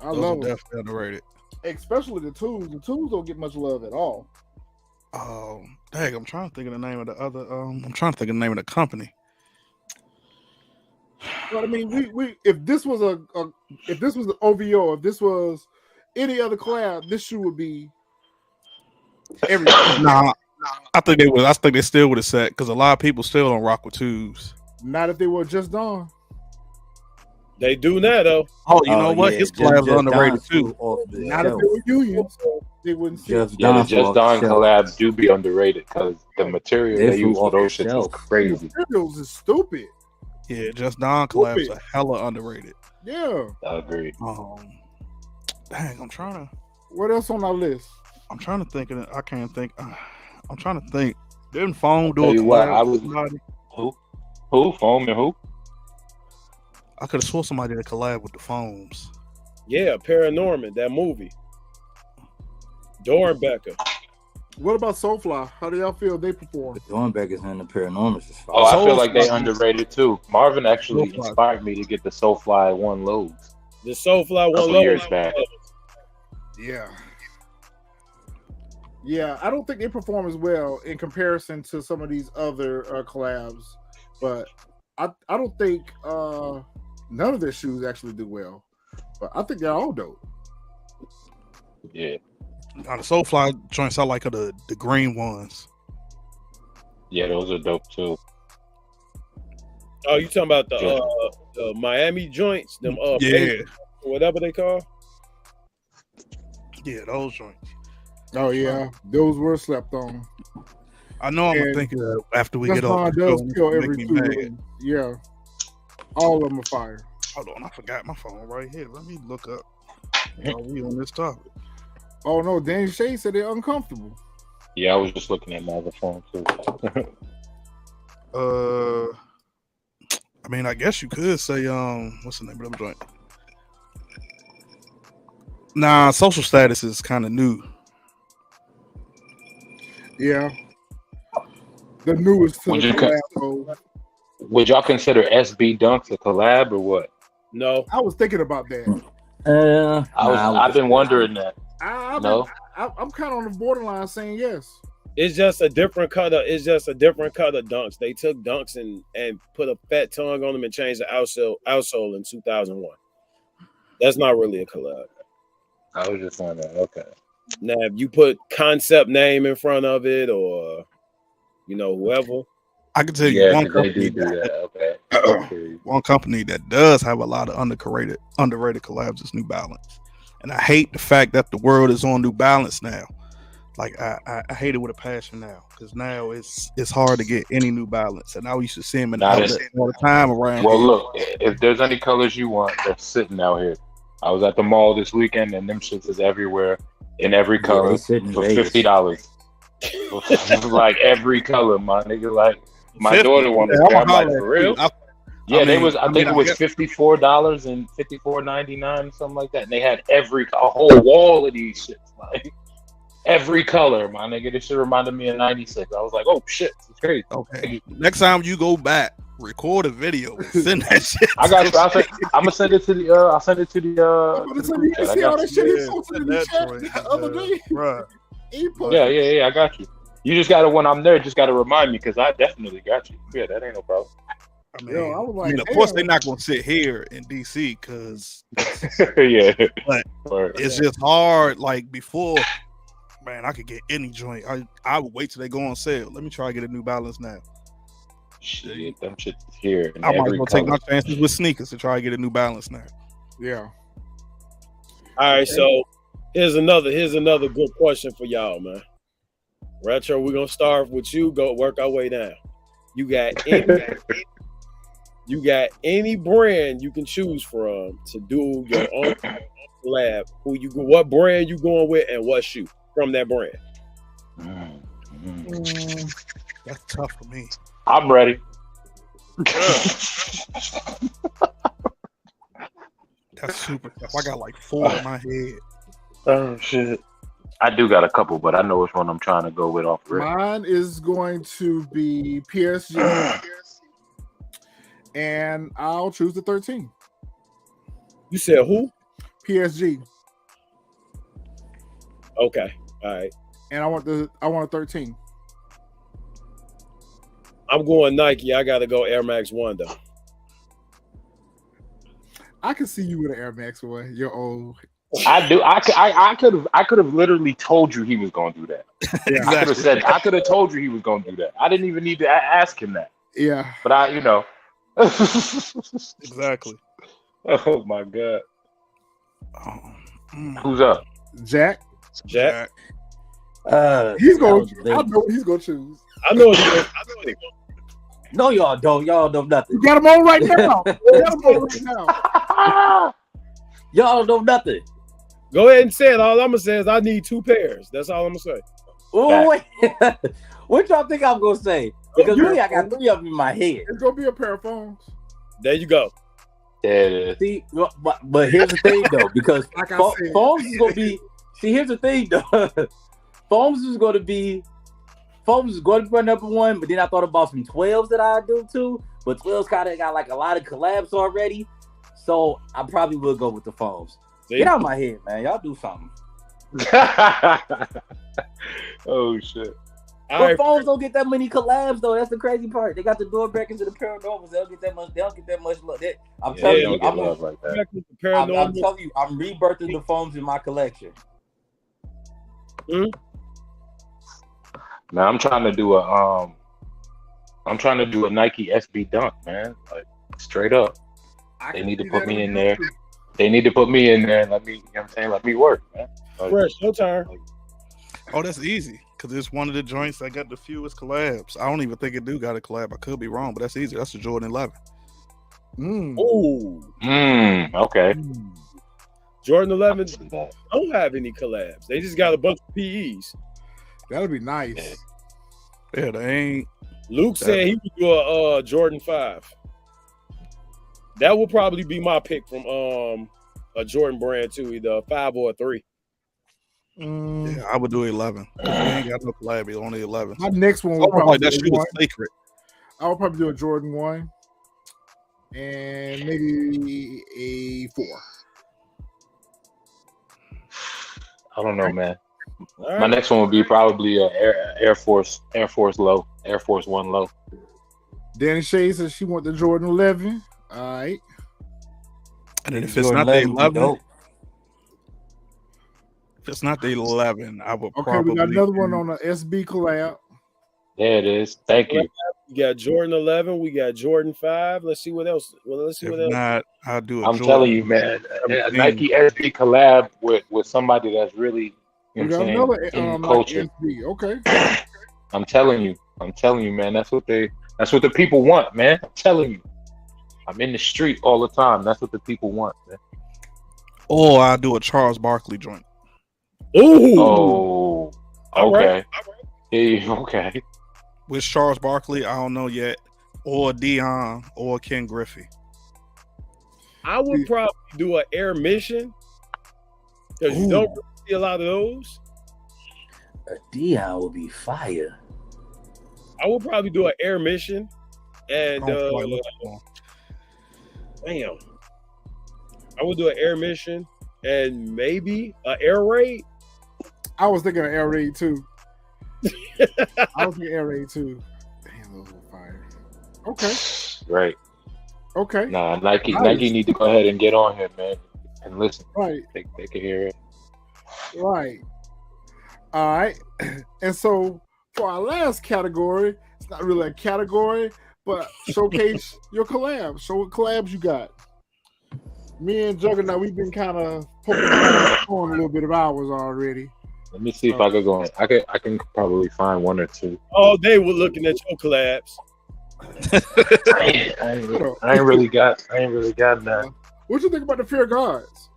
I Those love are them. definitely underrated. Especially the twos. The twos don't get much love at all. Dang, I'm trying to think of the name of the other. I'm trying to think of the name of the company. But I mean, we if this was an OVO, if this was any other collab, this shoe would be everything. Nah, I think they would. I think they still would have said because a lot of people still don't rock with twos. Not if they were just Dawn. They do now though. Oh, you know what? Yeah, His collabs are underrated too. Not if they were unions. They wouldn't see it. Yeah, the Just Don collabs do be underrated because the material they use for those shits is crazy. Materials is stupid. Yeah, Just Don collabs are hella underrated. Yeah. I agree. Dang, I'm trying to. What else on our list? I'm trying to think of it. I can't think. I'm trying to think. Didn't Foam do Tell a you what, collab I with was- somebody? Who? Foam and who? I could have sworn somebody did a collab with the Foams. Yeah, Paranorman, that movie. Dornbecker. What about Soulfly? How do y'all feel they perform? Dornbeckers and the Paranormals is fire. Oh, I Soulfly- feel like they underrated too. Marvin actually Soulfly. inspired me to get the Soulfly One lows. The Soulfly one Couple low. years back. Yeah. Yeah, I don't think they perform as well in comparison to some of these other collabs, but I don't think None of their shoes actually do well, but I think they're all dope. Yeah. On the Soulfly joints, I like the green ones. Yeah, those are dope too. Oh, you talking about the Miami joints? Them Yeah, whatever they call. yeah, those joints. Oh yeah, those were slept on. I know I'm And thinking after we That's get off. does the kill show, every make me 2 mad. release. Yeah, all of them are fire. Hold on, I forgot my phone right here. Let me look up. Are we on this topic? Oh no, Danny Shea said they're uncomfortable. Yeah, I was just looking at my other phone too. I mean, I guess you could say, what's the name of the joint? Nah, Social Status is kind of new. Yeah, the newest to Would the you collab. Would y'all consider SB Dunks a collab or what? No. I was thinking about that. I've been wondering that. I'm kind of on the borderline saying yes. It's just a different color. It's just a different color dunks. They took dunks and put a fat tongue on them and changed the outsole in 2001. That's not really a collab. I was just wondering. Okay. Now, if you put concept name in front of it, or whoever, I can tell you Yeah, one 'cause they company do that. Okay. Okay. one company that does have a lot of underrated collabs is New Balance, and I hate the fact that the world is on New Balance now. Like I hate it with a passion now, because now it's hard to get any New Balance, and I used to see them in the Not outlet all the time around. Well, here. look, if there's any colors you want, they're sitting out here. I was at the mall this weekend, and them shits is everywhere in every color they sit in for Vegas. $50. Like every color, my nigga. Like my 50? daughter wanted Yeah, to. I'm like, holler for at you. real? I Yeah, mean, they was. I think it was guess- $54 and $54.99, something like that. And they had a whole wall of these shits, like every color, my nigga. This shit reminded me of '96. I was like, oh shit, it's crazy. Okay, next time you go back, record a video and send that shit. I got you. I'm gonna send it to the. I'll send it to the. I'm gonna To tell the you, group chat. I see all got that you. shit he Yeah, posted in send the that chat joint, the other day. Bruh. He posted. Yeah, I got you. You just gotta, when I'm there, just gotta remind me, because I definitely got you. Yeah, that ain't no problem. I mean, Yo, I was like, of course damn. they're not gonna sit here in DC because Yeah. But Word. it's just hard. Like before, man, I could get any joint. I would wait till they go on sale. Let me try to get a New Balance now. Shit, them shits is here. In I might as every well take my color. chances with sneakers to try to get a New Balance now. Yeah. all right. So here's another good question for y'all, man. Retro, we're gonna start with you. Go work our way down. You got any brand you can choose from to do your own collab? What brand you going with, and what shoe from that brand? That's tough for me. I'm ready. That's super tough. I got like 4 in my head. Oh shit. I do got a couple, but I know which one I'm trying to go with off the rip. Mine is going to be PSG, and I'll choose the 13. You said who? PSG, Okay. All right. and I want a 13. I'm going Nike. I gotta go Air Max 1 though. I can see you with an Air Max One. You're old. I do. I could have literally told you he was gonna do that. Yeah. I could have told you he was gonna do that. I didn't even need to ask him that. Yeah. But Exactly. Oh my god. Mm. Who's up? Jack. Jack. He's going. I know what he's going to choose. I know it. No, y'all don't. Y'all know nothing. You got him on right now. You got him on right now. Y'all know nothing. Go ahead and say it. All I'm gonna say is I need 2 pairs. That's all I'm gonna say. Oh, wait. What y'all think I'm gonna say? Because really, I got 3 of them in my head. It's going to be a pair of phones. There you go. Yeah. See, but here's the thing though, because Like I said. phones is gonna be. See, here's the thing though. Phones is going to be my number 1, but then I thought about some 12s that I do too. But 12s kind of got like a lot of collabs already, so I probably will go with the phones. See? Get out of my head, man. Y'all do something. Oh shit. But phones don't get that many collabs though. That's the crazy part. They got the Doorbreakers and the Paranormals. They don't get that much. They don't get that much love. I'm telling you, I'm telling you, I'm rebirthing the phones in my collection. Man, I'm trying to do a Nike SB Dunk, man. Like straight up. They need to put me in there. They need to put me in there and let me, you know what I'm saying, let me work, man. Like, Fresh, your turn. Oh, that's easy. Because it's one of the joints that got the fewest collabs. I don't even think it do got a collab. I could be wrong, but that's easy. That's the Jordan 11. Okay. Jordan 11 don't have any collabs. They just got a bunch of PEs. That would be nice. Yeah, they ain't. Luke said he would do a Jordan 5. That will probably be my pick from a Jordan brand too, either a 5 or a 3. Yeah, I would do 11. We ain't got no collab, it's only 11. My next one would probably like that shit was sacred. I would probably do a Jordan 1 and maybe a 4. I don't know, man. Right. My next one would be probably a Air Force low, Air Force 1 low. Danny Shay says she want the Jordan 11. All right. And then if it's not the 11, if it's not the 11, I would probably. We got another one on the SB collab. There it is. Thank you. We got Jordan 11. We got Jordan 5. Let's see what else. Not, I'll do it. I'm telling you, man. A Nike SB collab with somebody that's really, you know what I'm saying, in culture. Okay. I'm telling you, man. That's what the people want, man. I'm telling you. I'm in the street all the time. That's what the people want, man. Or I'll do a Charles Barkley joint. Ooh. Oh. Okay. Hey, okay. With Charles Barkley, I don't know yet. Or Dion or Ken Griffey. I would probably do an Air Mission. Because you don't really see a lot of those. A Dion would be fire. I would probably do an Air Mission. And damn. I would do an Air Mission and maybe an Air Raid. I was thinking of Air Raid too. I was thinking Air Raid too. Damn, those were fire. Okay. Right. Okay. Nah, Nike need to go ahead and get on here, man, and listen. Right. They can hear it. Right. All right. And so for our last category, it's not really a category, but showcase your collabs. Show what collabs you got. Me and Juggernaut, we've been kind of poking on a little bit of ours already. Let me see if I could go. I can probably find one or two. Oh, they were looking at your collabs. I ain't really got that. What you think about the Fear Gods?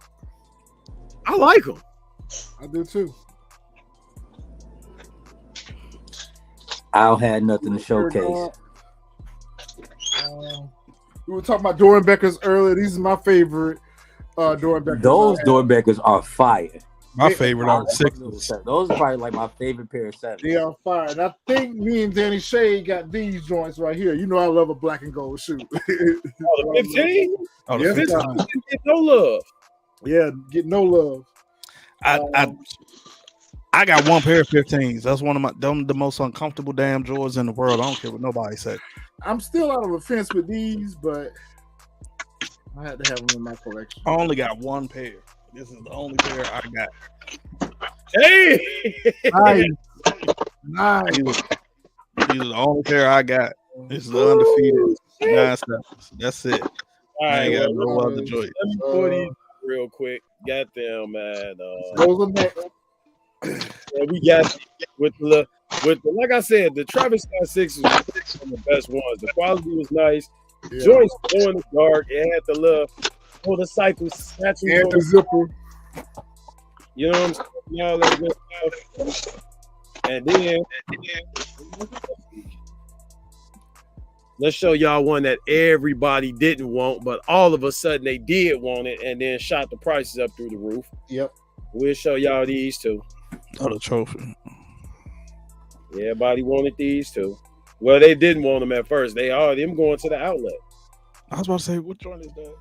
I like them. I do too. I don't have nothing to showcase. We were talking about Doernbechers earlier. These are my favorite Doernbechers. Those Doernbechers are fire. My favorite are the sixes. Those are probably like my favorite pair of sevens. They are fire. And I think me and Danny Shay got these joints right here. You know I love a black and gold shoe. Oh, the 15? Oh, yes, 15 get no love. Yeah, get no love. I got one pair of 15s. That's one of the most uncomfortable damn drawers in the world. I don't care what nobody says. I'm still out of the fence with these, but I had to have them in my collection. I only got one pair. This is the only pair I got. Hey! Nice. These are the only pair I got. This is the undefeated 9 steps. That's it. All I ain't right, got no other joint. Let me pull these real quick. Got them, man. Those are next. We got with the like I said, the Travis Scott 6 was one of the best ones. The quality was nice. Yeah. Joints glow in the dark. It had the little motorcycle snatching. And the zipper. You know what I'm saying? All that good stuff. And then let's show y'all one that everybody didn't want, but all of a sudden they did want it, and then shot the prices up through the roof. Yep. We'll show y'all these two. Oh, the trophy. Everybody wanted these two. Well, they didn't want them at first. They are them going to the outlet. I was about to say, what joint is that?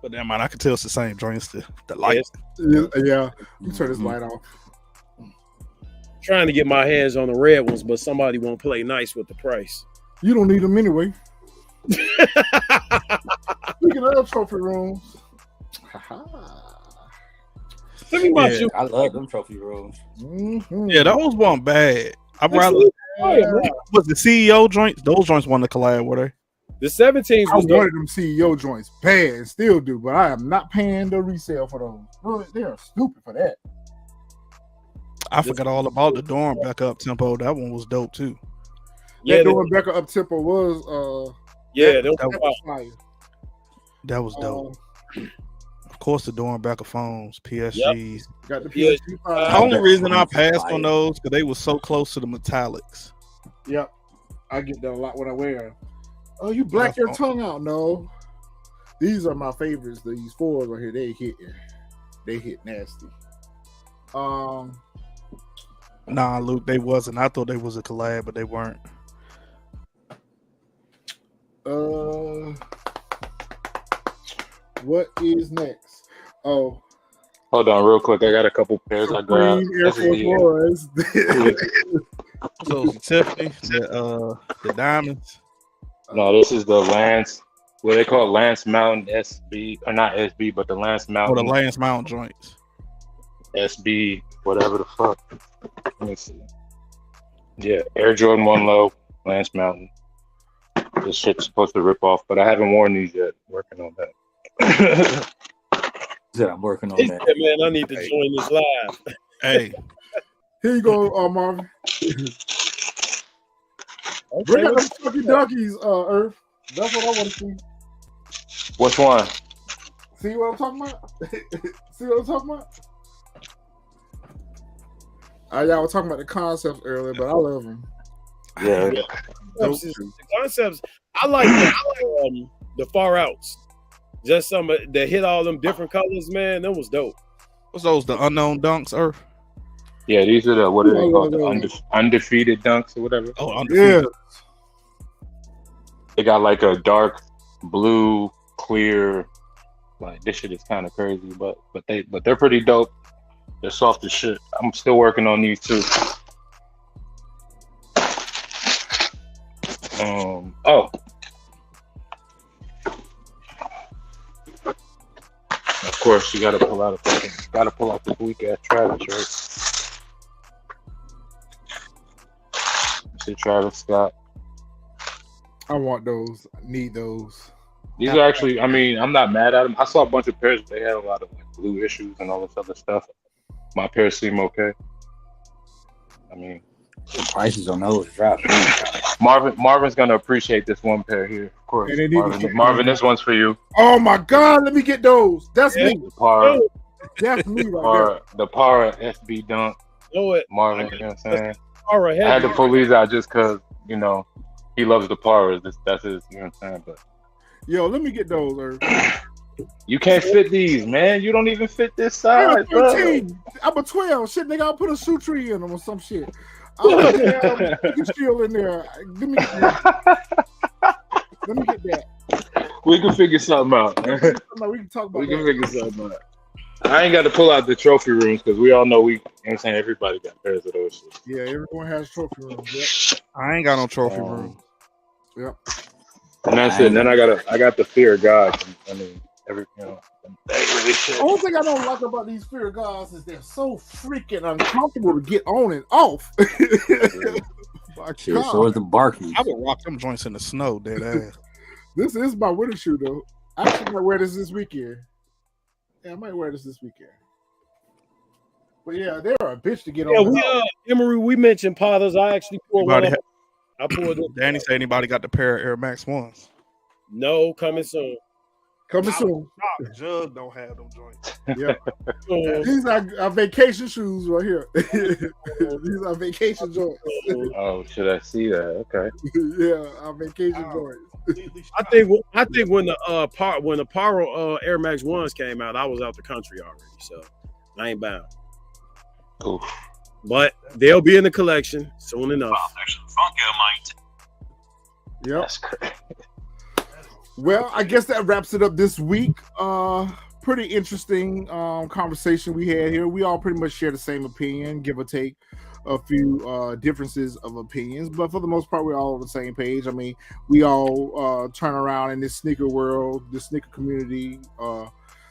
But damn, man, I can tell it's the same joint. The light. Yeah. Let me turn this light off. trying to get my hands on the red ones, but somebody won't play nice with the price. You don't need them anyway. Speaking of trophy rooms, Look at my shoe. I love them trophy rooms. mm-hmm. Yeah, those weren't bad. I'd rather was the CEO joints. Those joints won the collab, were they? The 17s I was wanted them CEO joints bad and still do, but I am not paying the resale for those. Bro, they are stupid for that. I forgot all about the dorm back up tempo. That one was dope too. That doing back up tempo was that was fire. That was dope. Of course, the dorm back of phones, PSGs. Yep. Got the PSG. PSG. The only reason I passed on those because they were so close to the metallics. Yep, I get that a lot when I wear them. Oh, you black your tongue out? No, these are my favorites. These fours right here, they hit nasty. Nah, Luke, they wasn't. I thought they was a collab, but they weren't. What is next? Oh, hold on, real quick. I got a couple pairs I grabbed. Air Force Ones. So Tiffany, the diamonds. No, this is the Lance. What they call it, Lance Mountain SB, or not SB, but the Lance Mountain. Oh, the Lance Mountain joints. SB, whatever the fuck. Let me see. Yeah, Air Jordan 1 Low, Lance Mountain. This shit's supposed to rip off, but I haven't worn these yet. Working on that. I'm working on that. Man, I need to join this live. Hey, here you go, Marvin. Bring out the fucking duckies, Earth. That's what I want to see. Which one? See what I'm talking about? See what I'm talking about? Y'all were talking about the concepts earlier, but I love them. Yeah. The concepts, I like the far outs. Just some that hit all them different colors, man. That was dope. what's those? The unknown dunks, Earth? Yeah, these are the what are they called? The undefeated dunks or whatever. Oh, undefeated. Yeah. They got like a dark blue, clear. Like this shit is kind of crazy, but they're pretty dope. They're soft as shit. I'm still working on these too. Of course, you gotta pull out this weak ass Travis, right? See Travis Scott. I want those. I need those. These are actually, I mean, I'm not mad at them. I saw a bunch of pairs, but they had a lot of like blue issues and all this other stuff. My pairs seem okay. I mean, the prices on those drop. Marvin's gonna appreciate this one pair here, of course. Marvin, this one's for you. Oh my God, let me get those. That's me. That's me right there. The Para SB Dunk. Know it. Marvin, you know what I'm saying? All right, I had to pull these out just because, you know, he loves the Paras. That's his, you know what I'm saying? But yo, let me get those, Earth. You can't fit these, man. You don't even fit this size. I'm 13. I'm a 12. Shit, nigga, I'll put a shoe tree in them or some shit. I'll put a steel in there. Let me get that. We can figure something out. We can talk about figure something out. I ain't got to pull out the trophy rooms because we all know you know what I'm saying, everybody got pairs of those shit. Yeah, everyone has trophy rooms. Yep. I ain't got no trophy room. Yep. And that's it. And then I got the fear of God. I mean, the only thing I don't like about these fear of gods is they're so freaking uncomfortable to get on and off. Shit, so is the Barkeys. I would rock them joints in the snow, dead ass. This is my winter shoe though. I actually might wear this weekend. Yeah, I might wear this weekend. But yeah, they're a bitch to get on. Emery, we mentioned Potters. I actually pulled one up. I pulled it. Danny said anybody got the pair of Air Max 1s? No, coming soon. Coming soon. Jug don't have them joints. Yeah. These are vacation shoes right here. These are vacation joints. Oh, should I see that? Okay. Yeah, our vacation joints. I think when the Paro Air Max 1s came out, I was out the country already, so I ain't bound. Oof. But they'll be in the collection soon enough. Wow, there's some Funko might. Yep. That's crazy. Well, I guess that wraps it up this week. Pretty interesting conversation we had here. We all pretty much share the same opinion, give or take. a few differences of opinions, but for the most part, we're all on the same page. I mean, we all turn around in this sneaker world, this sneaker community.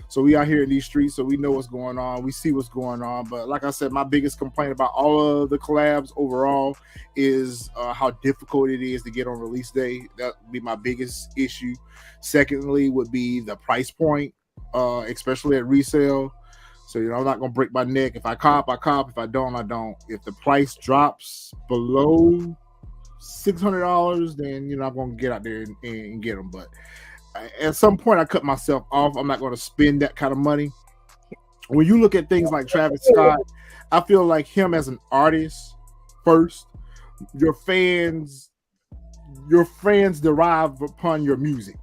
So we out here in these streets, so we know what's going on. We see what's going on. But like I said, my biggest complaint about all of the collabs overall is how difficult it is to get on release day. That would be my biggest issue. Secondly, would be the price point, especially at resale. So, I'm not going to break my neck. If I cop, I cop. If I don't, I don't. If the price drops below $600, then, I'm going to get out there and get them. But at some point, I cut myself off. I'm not going to spend that kind of money. When you look at things like Travis Scott, I feel like him as an artist first. Your fans derive upon your music.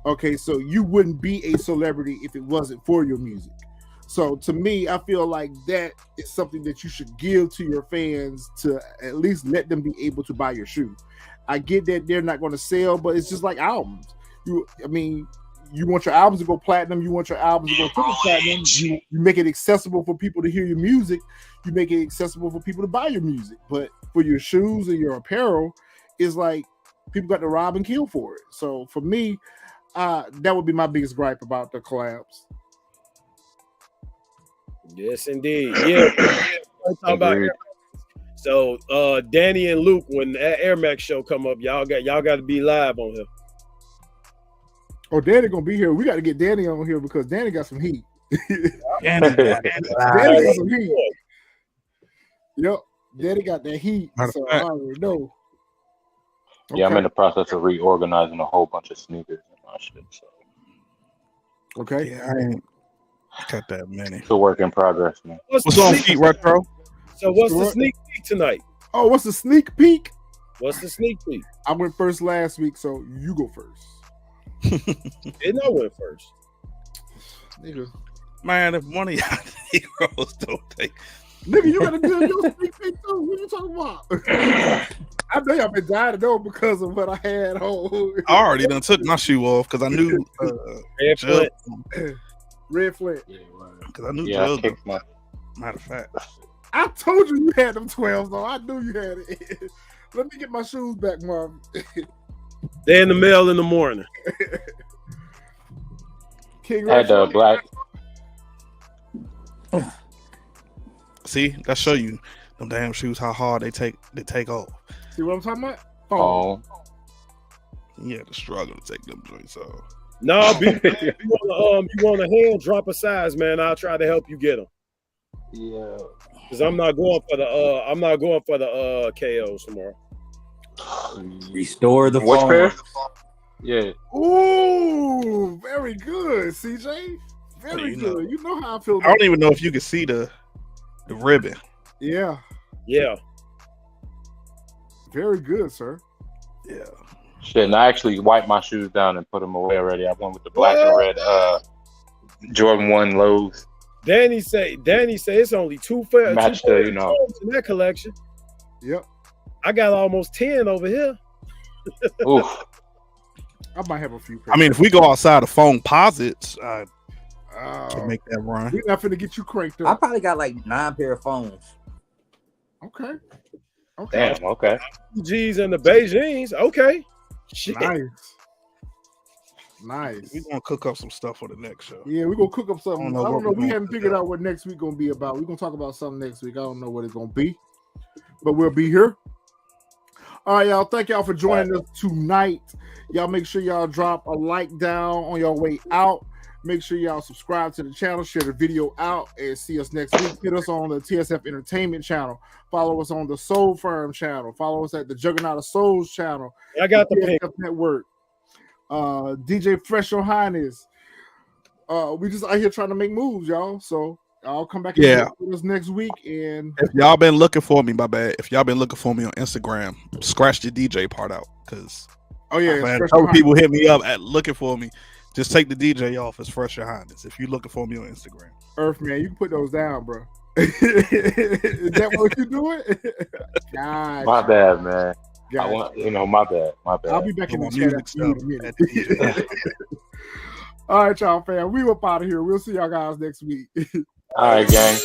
Okay, so you wouldn't be a celebrity if it wasn't for your music. So to me, I feel like that is something that you should give to your fans to at least let them be able to buy your shoe. I get that they're not going to sell, but it's just like albums. You want your albums to go platinum. You want your albums to go triple platinum. You make it accessible for people to hear your music. You make it accessible for people to buy your music. But for your shoes and your apparel, it's like people got to rob and kill for it. So for me, that would be my biggest gripe about the collabs. Yes, indeed. Yeah. Talk about Air Max. So Danny and Luke, when that Air Max show come up, y'all got to be live on here. Oh, Danny gonna be here. We got to get Danny on here because Danny got some heat. Danny got some heat. Yep, Danny got that heat. So I already know. Yeah, I'm in the process of reorganizing a whole bunch of sneakers and my shit. So. Okay. Yeah, I ain't got that many. It's a work in progress, man. What's on Feet Retro? So what's the sneak peek tonight? Oh, what's the sneak peek? What's the sneak peek? I went first last week, so you go first. Didn't I went first? Nigga. Man, if one of y'all heroes don't take. Nigga, you gotta do your sneak peek too. What you talking about? I know y'all been dying to know because of what I had on. I already done took my shoe off because I knew Red Flint. Red Flint. Because I knew Jug. Matter of fact. I told you had them 12s though. I knew you had it. Let me get my shoes back, Marvin. They're in the mail in the morning. King I had black. See, that show you them damn shoes how hard they take off. See what I'm talking about? Oh. You had to struggle to take them joints off. No, you want a hand, drop a size, man. I'll try to help you get them. Yeah. Because I'm not going for the KOs tomorrow. Restore the Which phone. pair? Yeah. Ooh, very good, CJ. Very good. You know how I feel. I don't even know if you can see the ribbon. Yeah. Yeah. Very good, sir. Yeah. Shit, and I actually wiped my shoes down and put them away already. I went with the black and red Jordan 1 lows. Danny say it's only two pairs in that collection. Yep. I got almost 10 over here. Oof. I might have a few pairs. I mean, if we go outside of phone posits, I can make that run. We're not finna get you cranked up. I probably got like 9 pair of phones. Okay. Damn, okay. G's and the Beijings. Okay. Shit. Nice. We're gonna cook up some stuff for the next show. Yeah, we're gonna cook up something. I don't know. We haven't figured out out what next week gonna be about. We're gonna talk about something next week. I don't know what it's gonna be, but we'll be here. All right, y'all. Thank y'all for joining us tonight. Y'all make sure y'all drop a like down on your way out. Make sure y'all subscribe to the channel, share the video out, and see us next week. Hit us on the TSF Entertainment channel. Follow us on the Soul Firm channel. Follow us at the Juggernaut of Souls channel. I got the pick. Network. DJ Fresh Your Highness. We just out here trying to make moves, y'all. So I'll come back and with us next week. And if y'all been looking for me, my bad. If y'all been looking for me on Instagram, scratch the DJ part out because people hit me up at looking for me. Just take the DJ off. It's Fresh Your Highness. If you're looking for me on Instagram, Earthman, you can put those down, bro. Is that what you're doing? God, my bad, man. God. My bad. I'll be back in the chat. All right, y'all, fam. We up out of here. We'll see y'all guys next week. All right, gang.